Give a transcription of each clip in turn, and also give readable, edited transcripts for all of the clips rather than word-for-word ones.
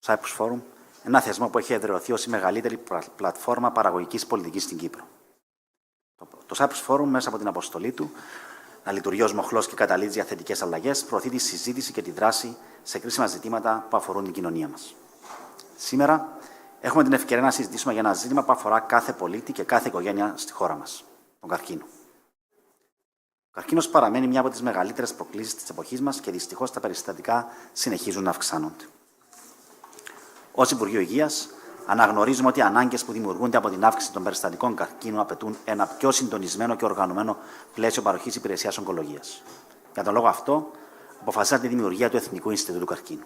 Cyprus Forum, ένα θεσμό που έχει εδραιωθεί ως η μεγαλύτερη πλατφόρμα παραγωγικής πολιτικής στην Κύπρο. Το Cyprus Forum, μέσα από την αποστολή του, να λειτουργεί ως μοχλός και καταλήτης για θετικές αλλαγές, προωθεί τη συζήτηση και τη δράση σε κρίσιμα ζητήματα που αφορούν την κοινωνία μας. Σήμερα έχουμε την ευκαιρία να συζητήσουμε για ένα ζήτημα που αφορά κάθε πολίτη και κάθε οικογένεια στη χώρα μας, τον καρκίνο. Ο καρκίνος παραμένει μια από τις μεγαλύτερες προκλήσεις της εποχής μας και δυστυχώς τα περιστατικά συνεχίζουν να αυξάνονται. Ως Υπουργείο Υγείας, αναγνωρίζουμε ότι οι ανάγκες που δημιουργούνται από την αύξηση των περιστατικών καρκίνου απαιτούν ένα πιο συντονισμένο και οργανωμένο πλαίσιο παροχής υπηρεσίας ογκολογίας. Για τον λόγο αυτό, αποφασίσαμε τη δημιουργία του Εθνικού Ινστιτούτου Καρκίνου.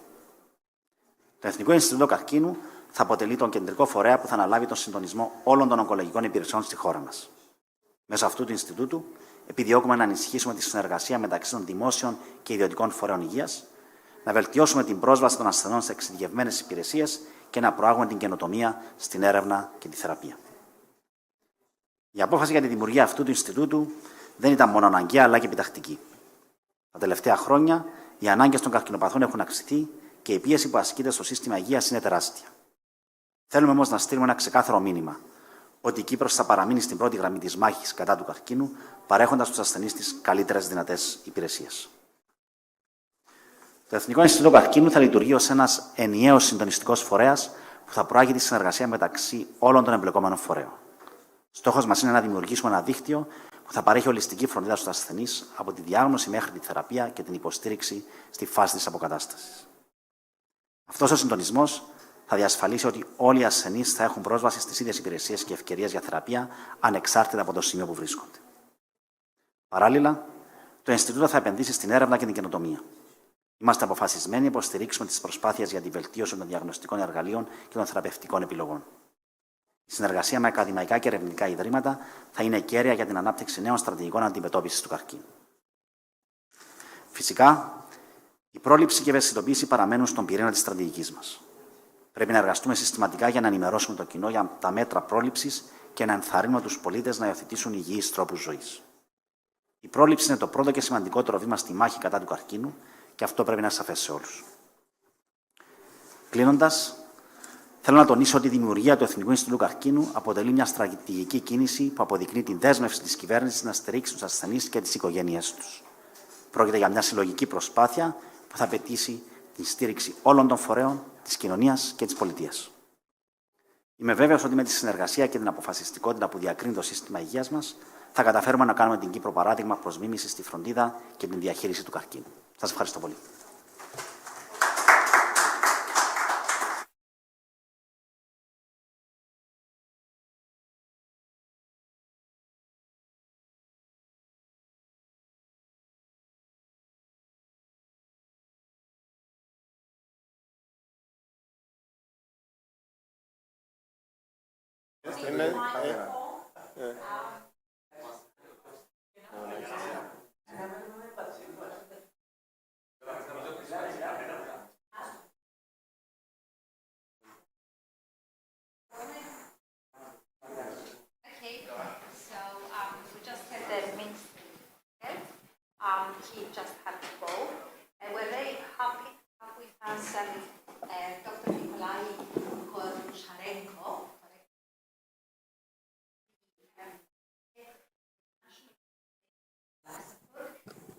Το Εθνικό Ινστιτούτο Καρκίνου θα αποτελεί τον κεντρικό φορέα που θα αναλάβει τον συντονισμό όλων των ογκολογικών υπηρεσιών στη χώρα μας. Μέσω αυτού του Ινστιτούτου, επιδιώκουμε να ενισχύσουμε τη συνεργασία μεταξύ των δημόσιων και ιδιωτικών φορέων υγείας, να βελτιώσουμε την πρόσβαση των ασθενών σε εξειδικευμένες υπηρεσίες και να προάγουμε την καινοτομία στην έρευνα και τη θεραπεία. Η απόφαση για τη δημιουργία αυτού του Ινστιτούτου δεν ήταν μόνο αναγκαία, αλλά και επιτακτική. Τα τελευταία χρόνια, οι ανάγκες των καρκινοπαθών έχουν αυξηθεί και η πίεση που ασκείται στο σύστημα υγείας είναι τεράστια. Θέλουμε όμως να στείλουμε ένα ξεκάθαρο μήνυμα, ότι η Κύπρος θα παραμείνει στην πρώτη γραμμή της μάχης κατά του καρκίνου, παρέχοντας στους ασθενείς τις καλύτερες δυνατές υπηρεσίες. Το Εθνικό Ινστιτούτο Καρκίνου θα λειτουργεί ως ένας ενιαίος συντονιστικός φορέας που θα προάγει τη συνεργασία μεταξύ όλων των εμπλεκόμενων φορέων. Στόχος μας είναι να δημιουργήσουμε ένα δίκτυο που θα παρέχει ολιστική φροντίδα στους ασθενείς από τη διάγνωση μέχρι τη θεραπεία και την υποστήριξη στη φάση της αποκατάστασης. Αυτός ο συντονισμός θα διασφαλίσει ότι όλοι οι ασθενείς θα έχουν πρόσβαση στις ίδιες υπηρεσίες και ευκαιρίες για θεραπεία, ανεξάρτητα από το σημείο που βρίσκονται. Παράλληλα, το Ινστιτούτο θα επενδύσει στην έρευνα και την καινοτομία. Είμαστε αποφασισμένοι να υποστηρίξουμε τις προσπάθειες για τη βελτίωση των διαγνωστικών εργαλείων και των θεραπευτικών επιλογών. Η συνεργασία με ακαδημαϊκά και ερευνητικά ιδρύματα θα είναι κέρια για την ανάπτυξη νέων στρατηγικών αντιμετώπισης του καρκίνου. Φυσικά, η πρόληψη και η ευαισθητοποίηση παραμένουν στον πυρήνα της στρατηγικής μας. Πρέπει να εργαστούμε συστηματικά για να ενημερώσουμε το κοινό για τα μέτρα πρόληψης και να ενθαρρύνουμε τους πολίτες να υιοθετήσουν υγιείς τρόπους ζωής. Η πρόληψη είναι το πρώτο και σημαντικότερο βήμα στη μάχη κατά του καρκίνου και αυτό πρέπει να είναι σαφές σε όλους. Κλείνοντας, θέλω να τονίσω ότι η δημιουργία του Εθνικού Ινστιτούτου Καρκίνου αποτελεί μια στρατηγική κίνηση που αποδεικνύει την δέσμευση της κυβέρνησης να στηρίξει τους ασθενείς και τις οικογένειές τους. Πρόκειται για μια συλλογική προσπάθεια που θα απαιτήσει τη στήριξη όλων των φορέων, της κοινωνίας και της πολιτείας. Είμαι βέβαιος ότι με τη συνεργασία και την αποφασιστικότητα που διακρίνει το σύστημα υγείας μας, θα καταφέρουμε να κάνουμε την Κύπρο παράδειγμα προς μίμηση στη φροντίδα και την διαχείριση του καρκίνου. Σας ευχαριστώ πολύ. He just had to go. And we're very happy to have with us Dr. Nikolai Goncharenko.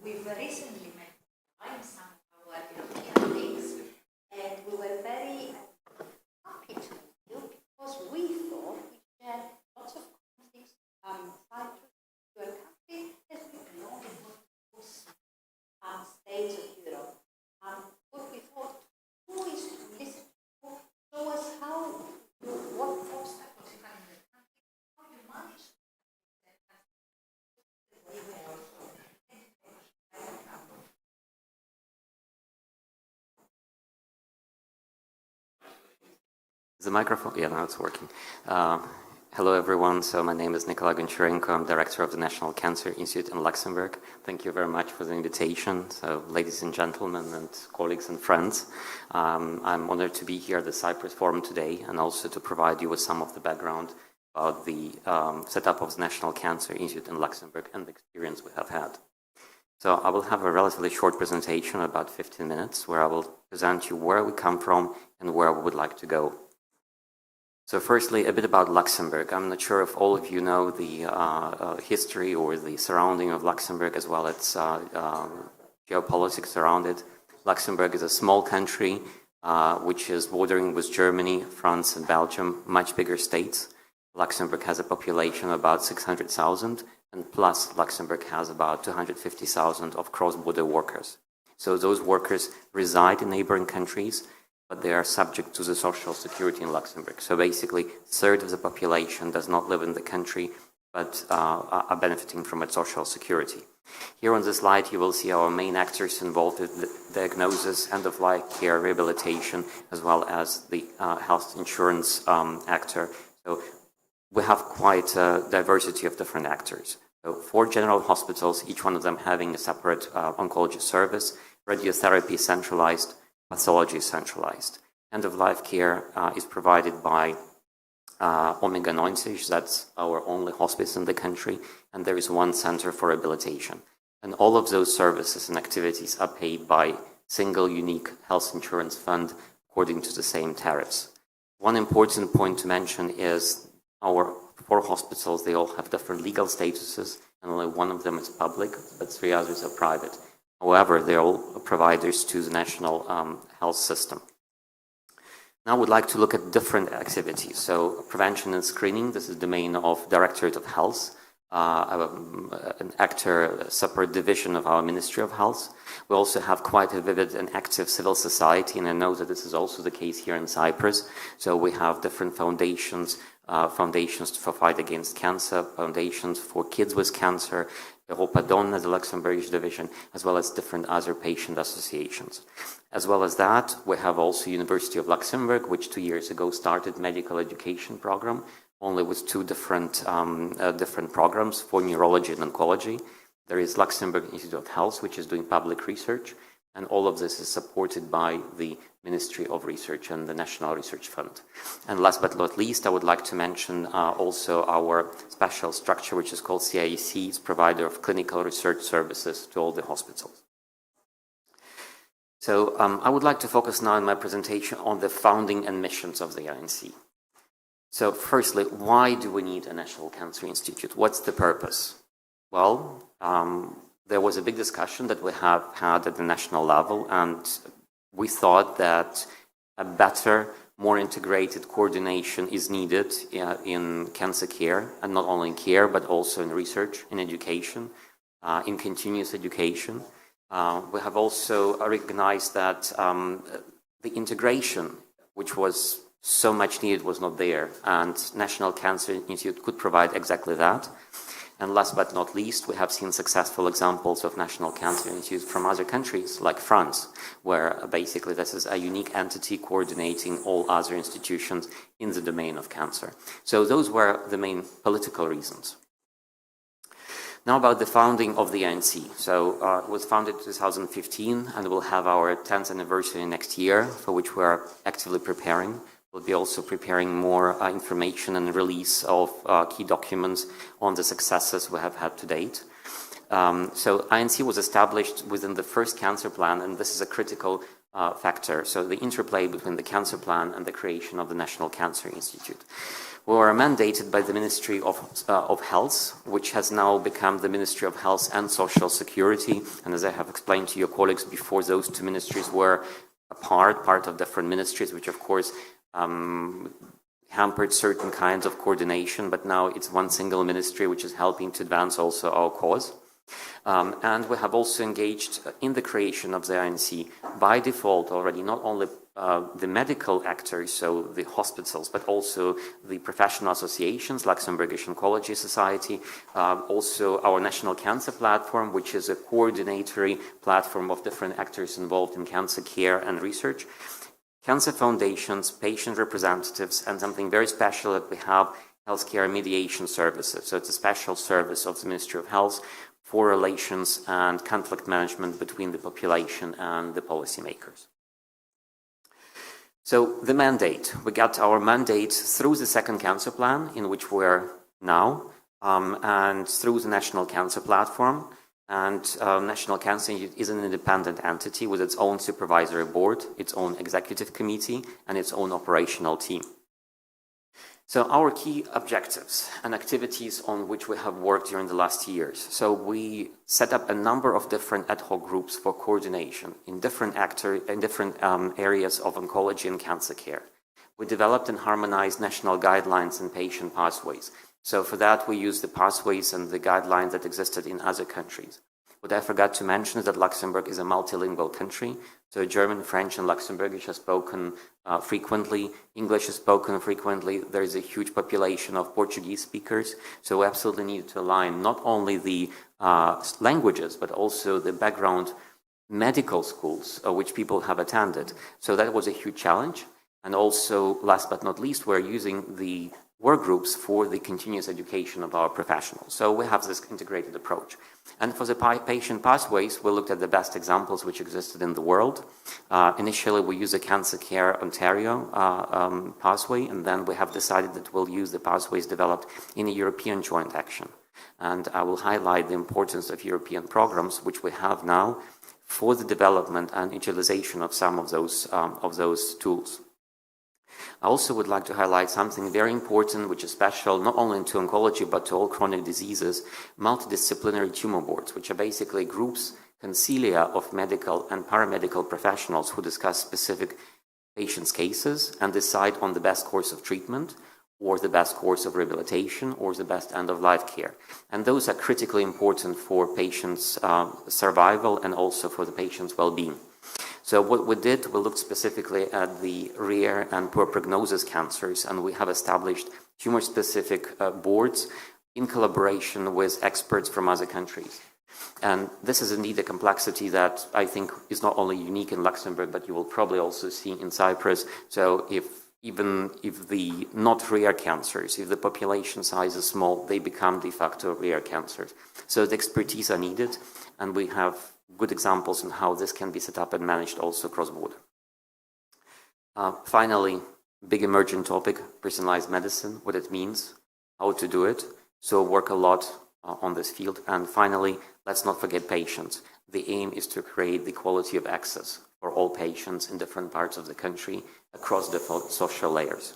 We've recently met some of our European colleagues, and we were very happy to meet you because we thought we shared lots of conflicts. Cyprus, your country, has been belong in states of Europe. What we thought, who is to listen to, show us how you, what obstacles you have in the country, how you manage Is the microphone? Yeah, now it's working. Hello, everyone. So my name is Nikolai Goncharenko. I'm director of the National Cancer Institute in Luxembourg. Thank you very much for the invitation. So, ladies and gentlemen, and colleagues and friends, I'm honored to be here at the Cyprus Forum today and also to provide you with some of the background about the setup of the National Cancer Institute in Luxembourg and the experience we have had. So I will have a relatively short presentation, about 15 minutes, where I will present you where we come from and where we would like to go. So firstly, a bit about Luxembourg. I'm not sure if all of you know the history or the surrounding of Luxembourg, as well as geopolitics around it. Luxembourg is a small country which is bordering with Germany, France, and Belgium, much bigger states. Luxembourg has a population of about 600,000, and plus Luxembourg has about 250,000 of cross-border workers. So those workers reside in neighboring countries, but they are subject to the social security in Luxembourg. So basically, a third of the population does not live in the country, but are benefiting from its social security. Here on this slide, you will see our main actors involved in the diagnosis, end-of-life care, rehabilitation, as well as the health insurance actor. So we have quite a diversity of different actors. So 4 general hospitals, each one of them having a separate oncology service, radiotherapy centralized, pathology centralized. End-of-life care is provided by Omega 90, that's our only hospice in the country, and there is 1 center for rehabilitation. And all of those services and activities are paid by single unique health insurance fund according to the same tariffs. One important point to mention is our 4 hospitals, they all have different legal statuses, and only 1 of them is public, but 3 others are private. However, they're all providers to the national health system. Now I would like to look at different activities. So prevention and screening, this is the domain of Directorate of Health, an actor, a separate division of our Ministry of Health. We also have quite a vivid and active civil society, and I know that this is also the case here in Cyprus. So we have different foundations, foundations to fight against cancer, foundations for kids with cancer, Europa Donna, the Luxembourgish division, as well as different other patient associations. As well as that, we have also University of Luxembourg, which 2 years ago started medical education program, only with 2 different programs for neurology and oncology. There is Luxembourg Institute of Health, which is doing public research, and all of this is supported by the Ministry of Research and the National Research Fund. And last but not least, I would like to mention also our special structure, which is called CIEC, it's provider of clinical research services to all the hospitals. So I would like to focus now in my presentation on the founding and missions of the INC. So firstly, why do we need a National Cancer Institute? What's the purpose? Well, there was a big discussion that we have had at the national level, and we thought that a better, more integrated coordination is needed in cancer care, and not only in care, but also in research, in education, in continuous education. We have also recognized that the integration, which was so much needed, was not there, and National Cancer Institute could provide exactly that. And last but not least, we have seen successful examples of National Cancer Institutes from other countries, like France, where basically this is a unique entity coordinating all other institutions in the domain of cancer. So those were the main political reasons. Now about the founding of the INC. So it was founded in 2015, and we'll have our 10th anniversary next year, for which we are actively preparing. We'll be also preparing more information and release of key documents on the successes we have had to date. So INC was established within the first cancer plan, and this is a critical factor. So the interplay between the cancer plan and the creation of the National Cancer Institute. We were mandated by the Ministry of Health, which has now become the Ministry of Health and Social Security. And as I have explained to your colleagues before, those 2 ministries were part of different ministries, which of course hampered certain kinds of coordination, but now it's one single ministry which is helping to advance also our cause. And we have also engaged in the creation of the INC by default already, not only the medical actors, so the hospitals, but also the professional associations, Luxembourgish Oncology Society, also our National Cancer Platform, which is a coordinatory platform of different actors involved in cancer care and research, cancer foundations, patient representatives, and something very special that we have, healthcare mediation services. So it's a special service of the Ministry of Health for relations and conflict management between the population and the policymakers. So the mandate, we got our mandate through the second cancer plan, in which we're now, and through the National Cancer Platform. And National Cancer Institute is an independent entity with its own supervisory board, its own executive committee, and its own operational team. So our key objectives and activities on which we have worked during the last years. So we set up a number of different ad hoc groups for coordination in different areas of oncology and cancer care. We developed and harmonized national guidelines and patient pathways. So for that, we used the pathways and the guidelines that existed in other countries. What I forgot to mention is that Luxembourg is a multilingual country. So German, French, and Luxembourgish are spoken frequently. English is spoken frequently. There is a huge population of Portuguese speakers. So we absolutely need to align not only the languages, but also the background medical schools which people have attended. So that was a huge challenge. And also, last but not least, we're using the work groups for the continuous education of our professionals. So we have this integrated approach. And for the patient pathways, we looked at the best examples which existed in the world. Initially, we used the Cancer Care Ontario pathway, and then we have decided that we'll use the pathways developed in a European joint action. And I will highlight the importance of European programs, which we have now, for the development and utilization of some of those tools. I also would like to highlight something very important, which is special not only to oncology, but to all chronic diseases, multidisciplinary tumor boards, which are basically groups, concilia of medical and paramedical professionals who discuss specific patients' cases and decide on the best course of treatment or the best course of rehabilitation or the best end-of-life care. And those are critically important for patients' survival and also for the patient's well-being. So what we did, we looked specifically at the rare and poor prognosis cancers, and we have established tumor-specific boards in collaboration with experts from other countries. And this is indeed a complexity that I think is not only unique in Luxembourg, but you will probably also see in Cyprus. So even if the not rare cancers, if the population size is small, they become de facto rare cancers. So the expertise are needed, and we have good examples on how this can be set up and managed also cross-border. Finally, big emerging topic, personalized medicine, what it means, how to do it. So work a lot on this field. And finally, let's not forget patients. The aim is to create the quality of access for all patients in different parts of the country across different social layers.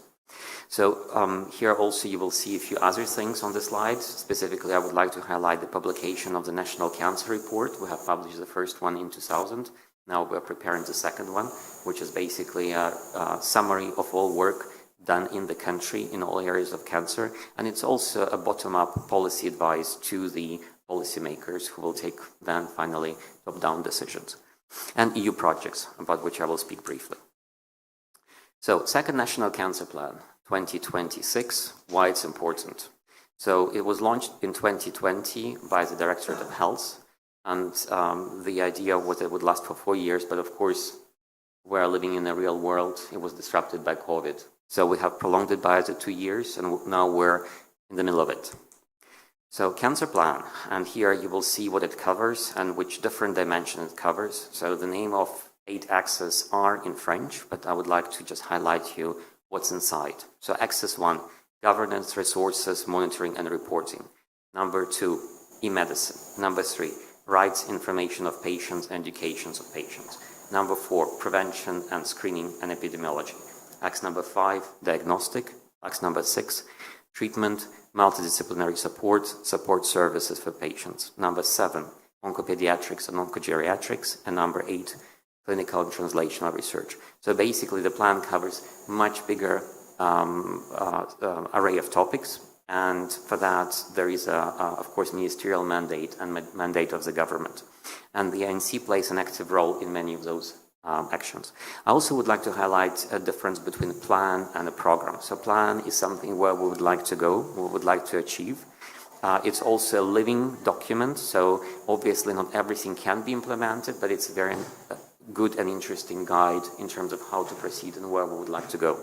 So here also you will see a few other things on the slides. Specifically, I would like to highlight the publication of the National Cancer Report. We have published the first one in 2000. Now we're preparing the second one, which is basically a summary of all work done in the country in all areas of cancer. And it's also a bottom-up policy advice to the policymakers who will take then finally top-down decisions. And EU projects, about which I will speak briefly. So, second National Cancer Plan, 2026, why it's important. So, it was launched in 2020 by the Directorate of Health, and the idea was it would last for 4 years, but of course, we're living in a real world. It was disrupted by COVID. So, we have prolonged it by 2 years, and now we're in the middle of it. So, Cancer Plan, and here you will see what it covers and which different dimension it covers. So, the name of 8 axes are in French, but I would like to just highlight you what's inside. So axis 1, governance, resources, monitoring and reporting. Number 2, e-medicine. Number 3, rights, information of patients, and educations of patients. Number 4, prevention and screening and epidemiology. Axe number 5, diagnostic. Axe number 6, treatment, multidisciplinary support services for patients. Number 7, oncopediatrics and oncogeriatrics. And number 8, clinical and translational research. So basically the plan covers much bigger array of topics, and for that there is of course ministerial mandate and mandate of the government, and the ANC plays an active role in many of those actions. I also would like to highlight a difference between a plan and a program. So plan is something where we would like to go, we would like to achieve. It's also a living document, so obviously not everything can be implemented, but it's a very good and interesting guide in terms of how to proceed and where we would like to go.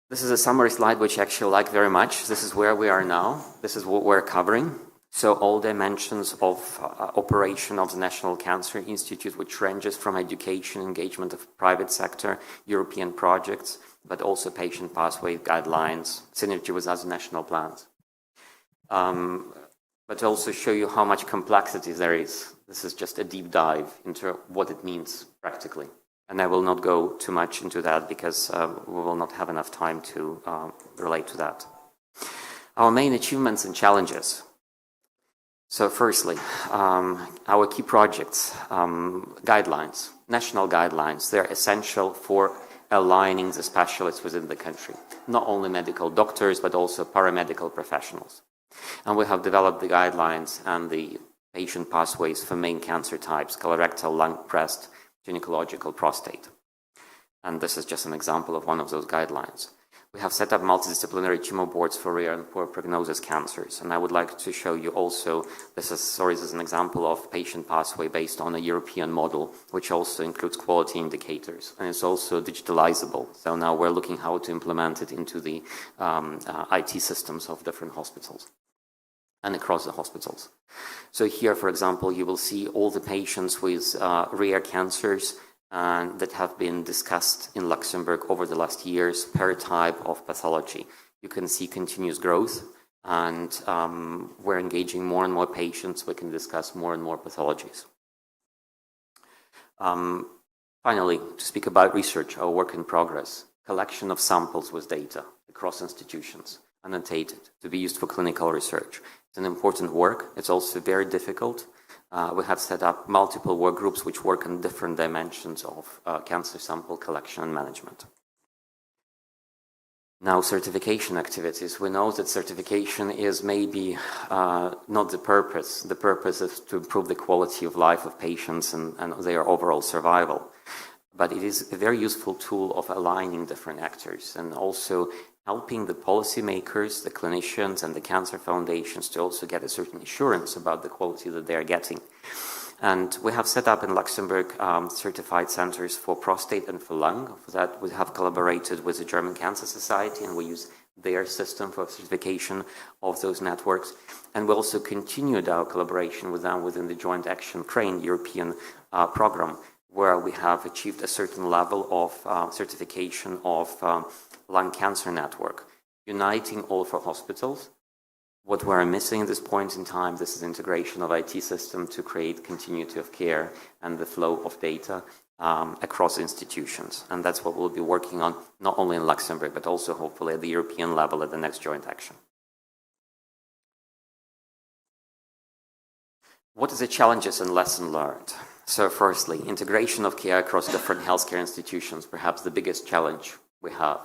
This is a summary slide which I actually like very much. This is where we are now. This is what we're covering. So all dimensions of operation of the National Cancer Institute, which ranges from education, engagement of private sector, European projects, but also patient pathway guidelines, synergy with other national plans. but also show you how much complexity there is. This is just a deep dive into what it means practically. And I will not go too much into that because we will not have enough time to relate to that. Our main achievements and challenges. So firstly, our key projects, guidelines, national guidelines, they're essential for aligning the specialists within the country, not only medical doctors, but also paramedical professionals. And we have developed the guidelines and the patient pathways for main cancer types: colorectal, lung, breast, gynecological, prostate. And this is just an example of one of those guidelines. We have set up multidisciplinary tumor boards for rare and poor prognosis cancers. And I would like to show you also, this is an example of patient pathway based on a European model, which also includes quality indicators. And it's also digitalizable. So now we're looking how to implement it into the IT systems of different hospitals and across the hospitals. So here, for example, you will see all the patients with rare cancers that have been discussed in Luxembourg over the last years per type of pathology. You can see continuous growth, and we're engaging more and more patients. We can discuss more and more pathologies. Finally, to speak about research, our work in progress, collection of samples with data across institutions, annotated, to be used for clinical research. It's an important work. It's also very difficult. We have set up multiple work groups which work on different dimensions of cancer sample collection and management. Now, certification activities. We know that certification is maybe not the purpose. The purpose is to improve the quality of life of patients and their overall survival. But it is a very useful tool of aligning different actors and also helping the policymakers, the clinicians, and the cancer foundations to also get a certain assurance about the quality that they're getting. And we have set up in Luxembourg certified centers for prostate and for lung. For that, we have collaborated with the German Cancer Society, and we use their system for certification of those networks. And we also continued our collaboration with them within the Joint Action Crane European program, where we have achieved a certain level of certification of lung cancer network, uniting all of our hospitals. What we're missing at this point in time, this is integration of IT system to create continuity of care and the flow of data across institutions. And that's what we'll be working on, not only in Luxembourg, but also hopefully at the European level at the next joint action. What are the challenges and lessons learned? So firstly, integration of care across different healthcare institutions, perhaps the biggest challenge we have.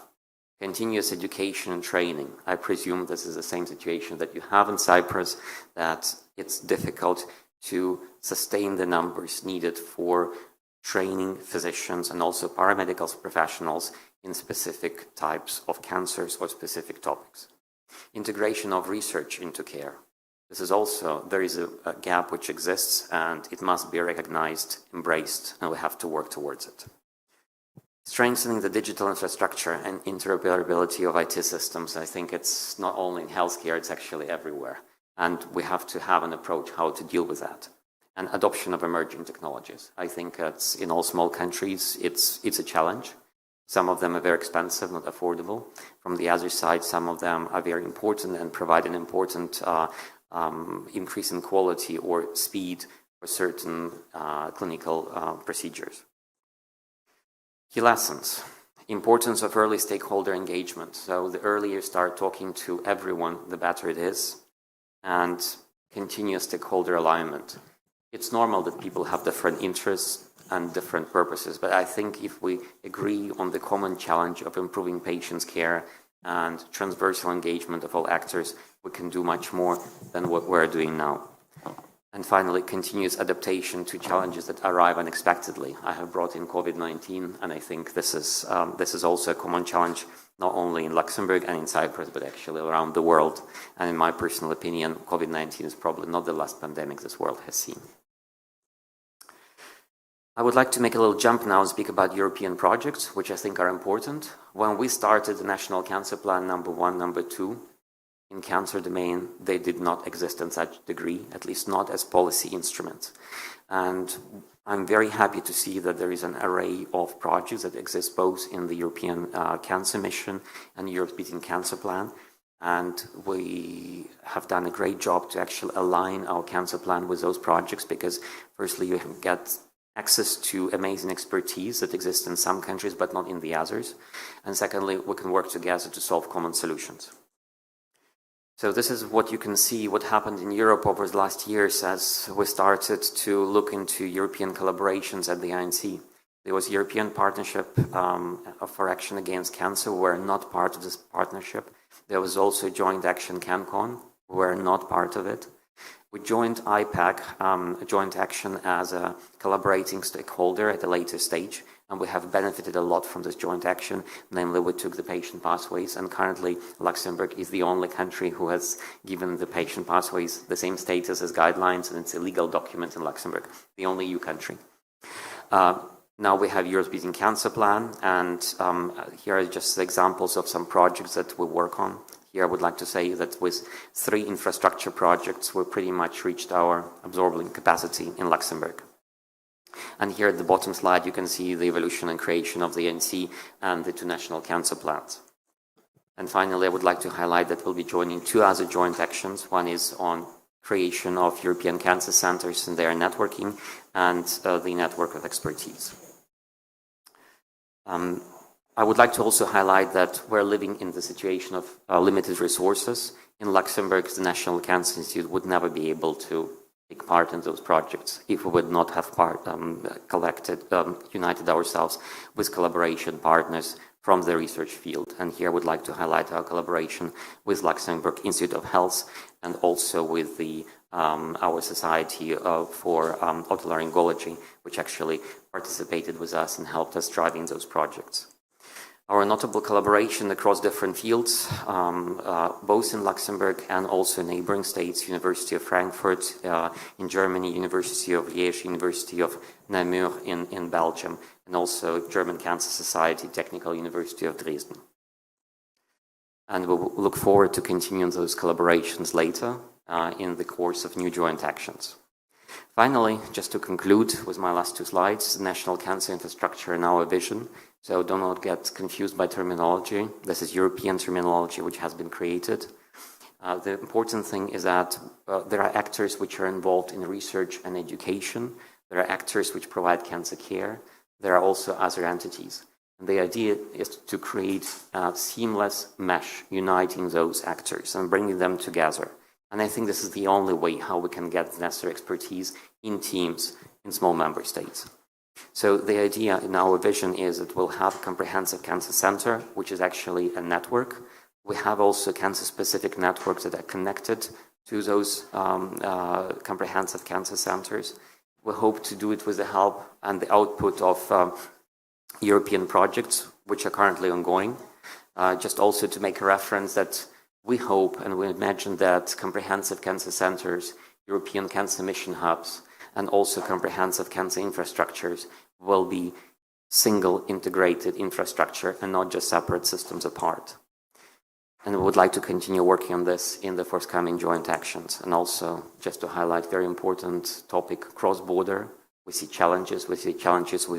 Continuous education and training. I presume this is the same situation that you have in Cyprus, that it's difficult to sustain the numbers needed for training physicians and also paramedical professionals in specific types of cancers or specific topics. Integration of research into care. This is also, there is a gap which exists and it must be recognized, embraced, and we have to work towards it. Strengthening the digital infrastructure and interoperability of IT systems. I think it's not only in healthcare, it's actually everywhere. And we have to have an approach how to deal with that. And adoption of emerging technologies. I think it's in all small countries, it's a challenge. Some of them are very expensive, not affordable. From the other side, some of them are very important and provide an important increase in quality or speed for certain clinical procedures. Key lessons. Importance of early stakeholder engagement. So the earlier you start talking to everyone, the better it is. And continuous stakeholder alignment. It's normal that people have different interests and different purposes, but I think if we agree on the common challenge of improving patients' care and transversal engagement of all actors, we can do much more than what we're doing now. And finally, continuous adaptation to challenges that arrive unexpectedly. I have brought in COVID-19, and I think this is also a common challenge, not only in Luxembourg and in Cyprus, but actually around the world. And in my personal opinion, COVID-19 is probably not the last pandemic this world has seen. I would like to make a little jump now and speak about European projects, which I think are important. When we started the National Cancer Plan number 1, number 2, in cancer domain, they did not exist in such degree, at least not as policy instruments. And I'm very happy to see that there is an array of projects that exist both in the European Cancer Mission and the European Cancer Plan. And we have done a great job to actually align our cancer plan with those projects because firstly, you get access to amazing expertise that exists in some countries but not in the others. And secondly, we can work together to solve common solutions. So this is what you can see what happened in Europe over the last years as we started to look into European collaborations at the INC. There was European Partnership for Action Against Cancer. We're not part of this partnership. There was also Joint Action CanCon. We're not part of it. We joined IPAC, a joint action as a collaborating stakeholder at a later stage, and we have benefited a lot from this joint action. Namely, we took the patient pathways, and currently Luxembourg is the only country who has given the patient pathways the same status as guidelines, and it's a legal document in Luxembourg, the only EU country. Now we have Europe's Beating Cancer Plan, and here are just examples of some projects that we work on. Here I would like to say that with 3 infrastructure projects, we pretty much reached our absorbing capacity in Luxembourg. And here at the bottom slide, you can see the evolution and creation of the ANC and the 2 national cancer plans. And finally, I would like to highlight that we'll be joining 2 other joint actions. One is on creation of European cancer centers and their networking, and the network of expertise. I would like to also highlight that we're living in the situation of limited resources. In Luxembourg, the National Cancer Institute would never be able to take part in those projects if we would not have united ourselves with collaboration partners from the research field. And here I would like to highlight our collaboration with Luxembourg Institute of Health and also with our Society for Otolaryngology, which actually participated with us and helped us driving those projects. Our notable collaboration across different fields, both in Luxembourg and also in neighboring states, University of Frankfurt in Germany, University of Liège, University of Namur in Belgium, and also German Cancer Society, Technical University of Dresden. And we will look forward to continuing those collaborations later in the course of new joint actions. Finally, just to conclude with my last 2 slides, the national cancer infrastructure and our vision. So do not get confused by terminology. This is European terminology which has been created. The important thing is that there are actors which are involved in research and education. There are actors which provide cancer care. There are also other entities. And the idea is to create a seamless mesh uniting those actors and bringing them together. And I think this is the only way how we can get the necessary expertise in teams in small member states. So the idea in our vision is that we'll have a comprehensive cancer center, which is actually a network. We have also cancer-specific networks that are connected to those comprehensive cancer centers. We hope to do it with the help and the output of European projects, which are currently ongoing. Just also to make a reference that we hope and we imagine that comprehensive cancer centers, European cancer mission hubs, and also comprehensive cancer infrastructures will be single integrated infrastructure and not just separate systems apart. And we would like to continue working on this in the forthcoming joint actions. And also, just to highlight very important topic, cross-border. We see challenges with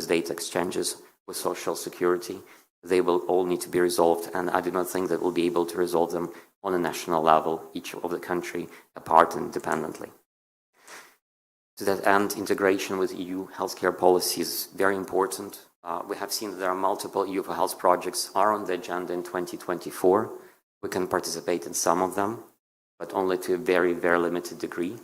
data exchanges, with social security. They will all need to be resolved, and I do not think that we'll be able to resolve them on a national level, each of the country apart and independently. To that end, integration with EU healthcare policy is very important. We have seen that there are multiple EU for health projects are on the agenda in 2024. We can participate in some of them, but only to a very, very limited degree.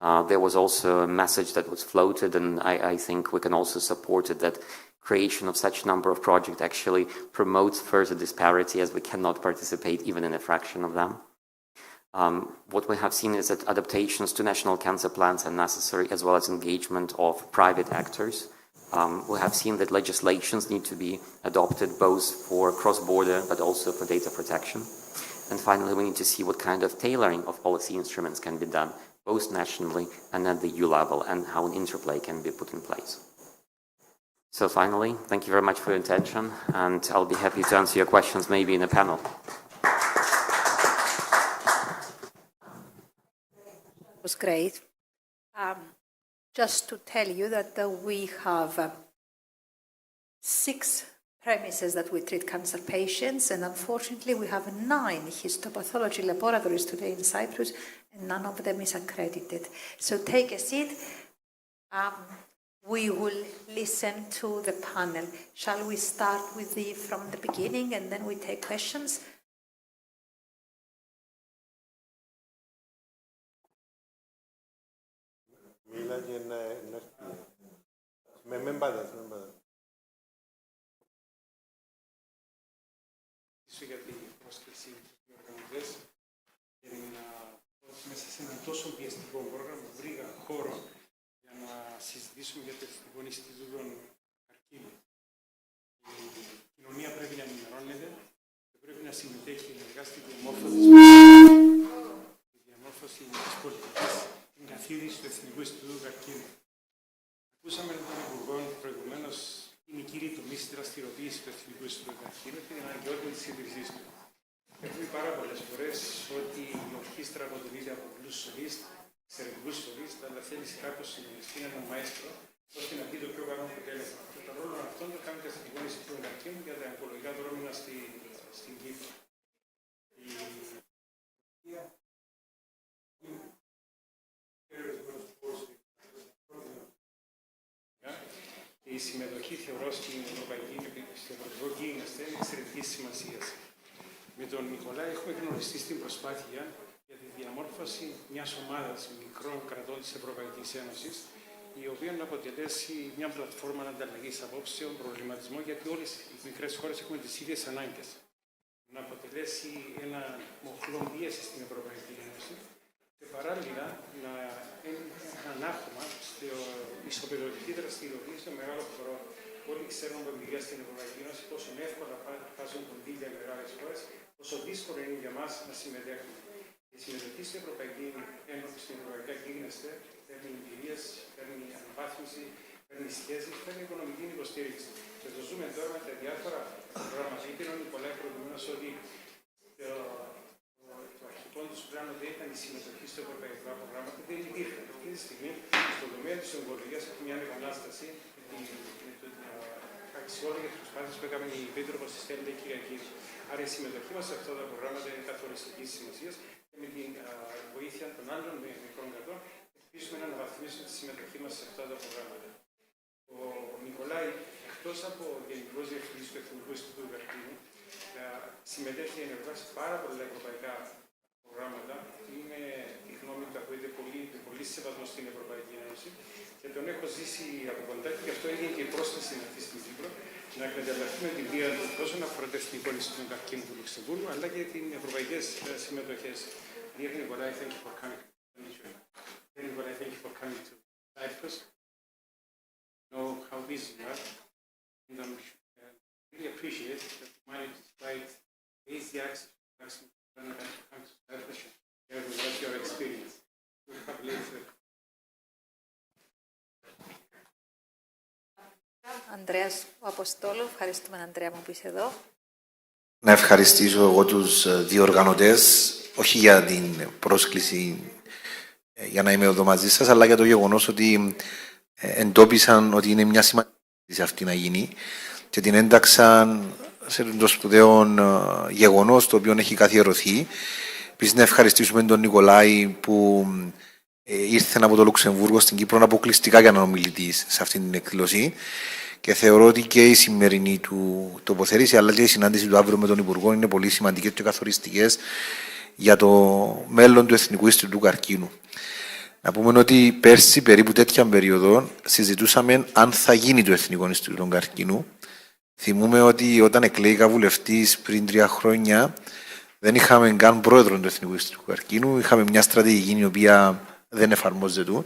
There was also a message that was floated, and I think we can also support it, that creation of such number of projects actually promotes further disparity, as we cannot participate even in a fraction of them. What we have seen is that adaptations to national cancer plans are necessary, as well as engagement of private actors. We have seen that legislations need to be adopted both for cross-border but also for data protection. And finally, we need to see what kind of tailoring of policy instruments can be done, both nationally and at the EU level, and how an interplay can be put in place. So finally, thank you very much for your attention, and I'll be happy to answer your questions maybe in a panel. Was great. Just to tell you that we have 6 premises that we treat cancer patients, and unfortunately we have 9 histopathology laboratories today in Cyprus, and none of them is accredited. So take a seat. We will listen to the panel. Shall we start with from the beginning and then we take questions? Για την πρόσκληση του οργανωτές και μέσα σε ένα τόσο πιεστικό πρόγραμμα βρήκα χώρο για να συζητήσουμε για το Εθνικό Ινστιτούτο Καρκίνου. Η κοινωνία πρέπει να ενημερώνεται και πρέπει να συμμετέχει ενεργά στη διαμόρφωση της πολιτικής εγκαθίδρυσης του Εθνικού Ινστιτούτου Καρκίνου. Ακούσαμε τον Υπουργό προηγουμένως. Είναι οι κύριοι τομείς της δραστηριοποίησης του Εθνικού Ινστιτούτου Καρκίνου και την αναγκαιότητα της ίδρυσής του. Έχουμε πάρα πολλές φορές ότι η ορχήστρα αποτελείται από πολλούς σολίστ, εξαιρετικούς σολίστ, αλλά θέλει κάποιος συντονιστή, ένα μαέστρο, ώστε να πει το πιο καλό αποτέλεσμα. Και το ρόλο αυτόν το κάνει το Εθνικό Ινστιτούτο Καρκίνου για τα ογκολογικά δρόμενα στην Κύπρο. Η συμμετοχή, θεωρώ, στην Ευρωπαϊκή Γίγνεσθε είναι εξαιρετική σημασία. Με τον Νικολάη έχουμε γνωριστεί στην προσπάθεια για τη διαμόρφωση μιας ομάδας μικρών κρατών της Ευρωπαϊκής Ένωσης, η οποία να αποτελέσει μια πλατφόρμα ανταλλαγής απόψεων, προβληματισμό, γιατί όλες οι μικρές χώρες έχουμε τις ίδιες ανάγκες. Να αποτελέσει ένα μοχλό πίεση στην Ευρωπαϊκή Ένωση και παράλληλα να είναι ανάχωμα στην ισοπεδωτική δραστηριοποίηση στο μεγάλο χώρο. Όλοι ξέρουν από εμπειρία στην Ευρωπαϊκή Ένωση πόσο εύκολα βάζουν κονδύλια οι μεγάλες χώρες, πόσο δύσκολο είναι για μας να συμμετέχουμε. Η συμμετοχή στην Ευρωπαϊκή Ένωση, στην Ευρωπαϊκή Γίγνεσθε, παίρνει εμπειρίες, παίρνει αναβάθμιση, παίρνει σχέσεις, παίρνει οικονομική υποστήριξη. Και το ζούμε τώρα με τα διάφορα προγράμματα. Είπε ο Νικολάη προηγουμένως ότι το αρχικό του πλάνο δεν ήταν η συμμετοχή στα ευρωπαϊκά προγράμματα, δεν υπήρχε. Αυτή τη στιγμή, στον τομέα της ογκολογίας, έχει μια επανάσταση με την αξιόλογη της προσπάθειας που έκαμε η Επίτροπος της Στέλλα Κυριακή. Άρα η συμμετοχή μας σε αυτά τα προγράμματα είναι καθοριστικής σημασίας και με την βοήθεια των άλλων μικρών κρατών ελπίζουμε να αναβαθμίσουμε τη συμμετοχή μας σε αυτά τα προγράμματα. Ο Νικολάη, εκτός από Γενικός Διευθυντής του Εθνικού Ινστιτούτου Καρκίνου, συμμετέχει ενεργά σε πάρα πολλά ευρωπαϊκά προγράμματα. Είναι η γνώμη του ακούγεται πολύ σεβασμό στην Ευρωπαϊκή Ένωση και τον έχω ζήσει από κοντά και γι' αυτό έγινε και η πρόσκληση να έρθει στην Κύπρο να εκμεταλλευτούμε την πείρα του τόσο να αφορά το Εθνικό Ινστιτούτο Καρκίνου του Λουξεμβούργου αλλά και τις ευρωπαϊκές συμμετοχές. Dear Nikolai, thank you for coming. Dear Nikolai, thank you for coming to Cyprus. I know how busy you are, and I really appreciate that you managed despite easy access to Luxembourg and to come to Cyprus and share with us your experience. We have later. Ανδρέας, ο Αποστόλου, ευχαριστούμε Ανδρέα μου που είσαι εδώ. Να ευχαριστήσω εγώ τους διοργανωτές, όχι για την πρόσκληση για να είμαι εδώ μαζί σας, αλλά για το γεγονός ότι εντόπισαν ότι είναι μια σημαντική σε αυτή να γίνει και την ένταξαν σε το σπουδαίο γεγονός το οποίο έχει καθιερωθεί. Επίσης να ευχαριστήσουμε τον Νικολάη που ήρθε από το Λουξεμβούργο στην Κύπρο αποκλειστικά για να είναι ομιλητής σε αυτή την εκδήλωση. Και θεωρώ ότι και η σημερινή του τοποθέτηση αλλά και η συνάντηση του αύριο με τον Υπουργό είναι πολύ σημαντικές και καθοριστικές για το μέλλον του Εθνικού Ινστιτούτου Καρκίνου. Να πούμε ότι πέρσι, περίπου τέτοια περίοδο, συζητούσαμε αν θα γίνει το Εθνικό Ινστιτούτο Καρκίνου. Θυμούμε ότι όταν εκλέγηκα βουλευτής πριν 3 χρόνια, δεν είχαμε καν πρόεδρο του Εθνικού Ινστιτούτου Καρκίνου. Είχαμε μια στρατηγική η οποία δεν εφαρμόζεται.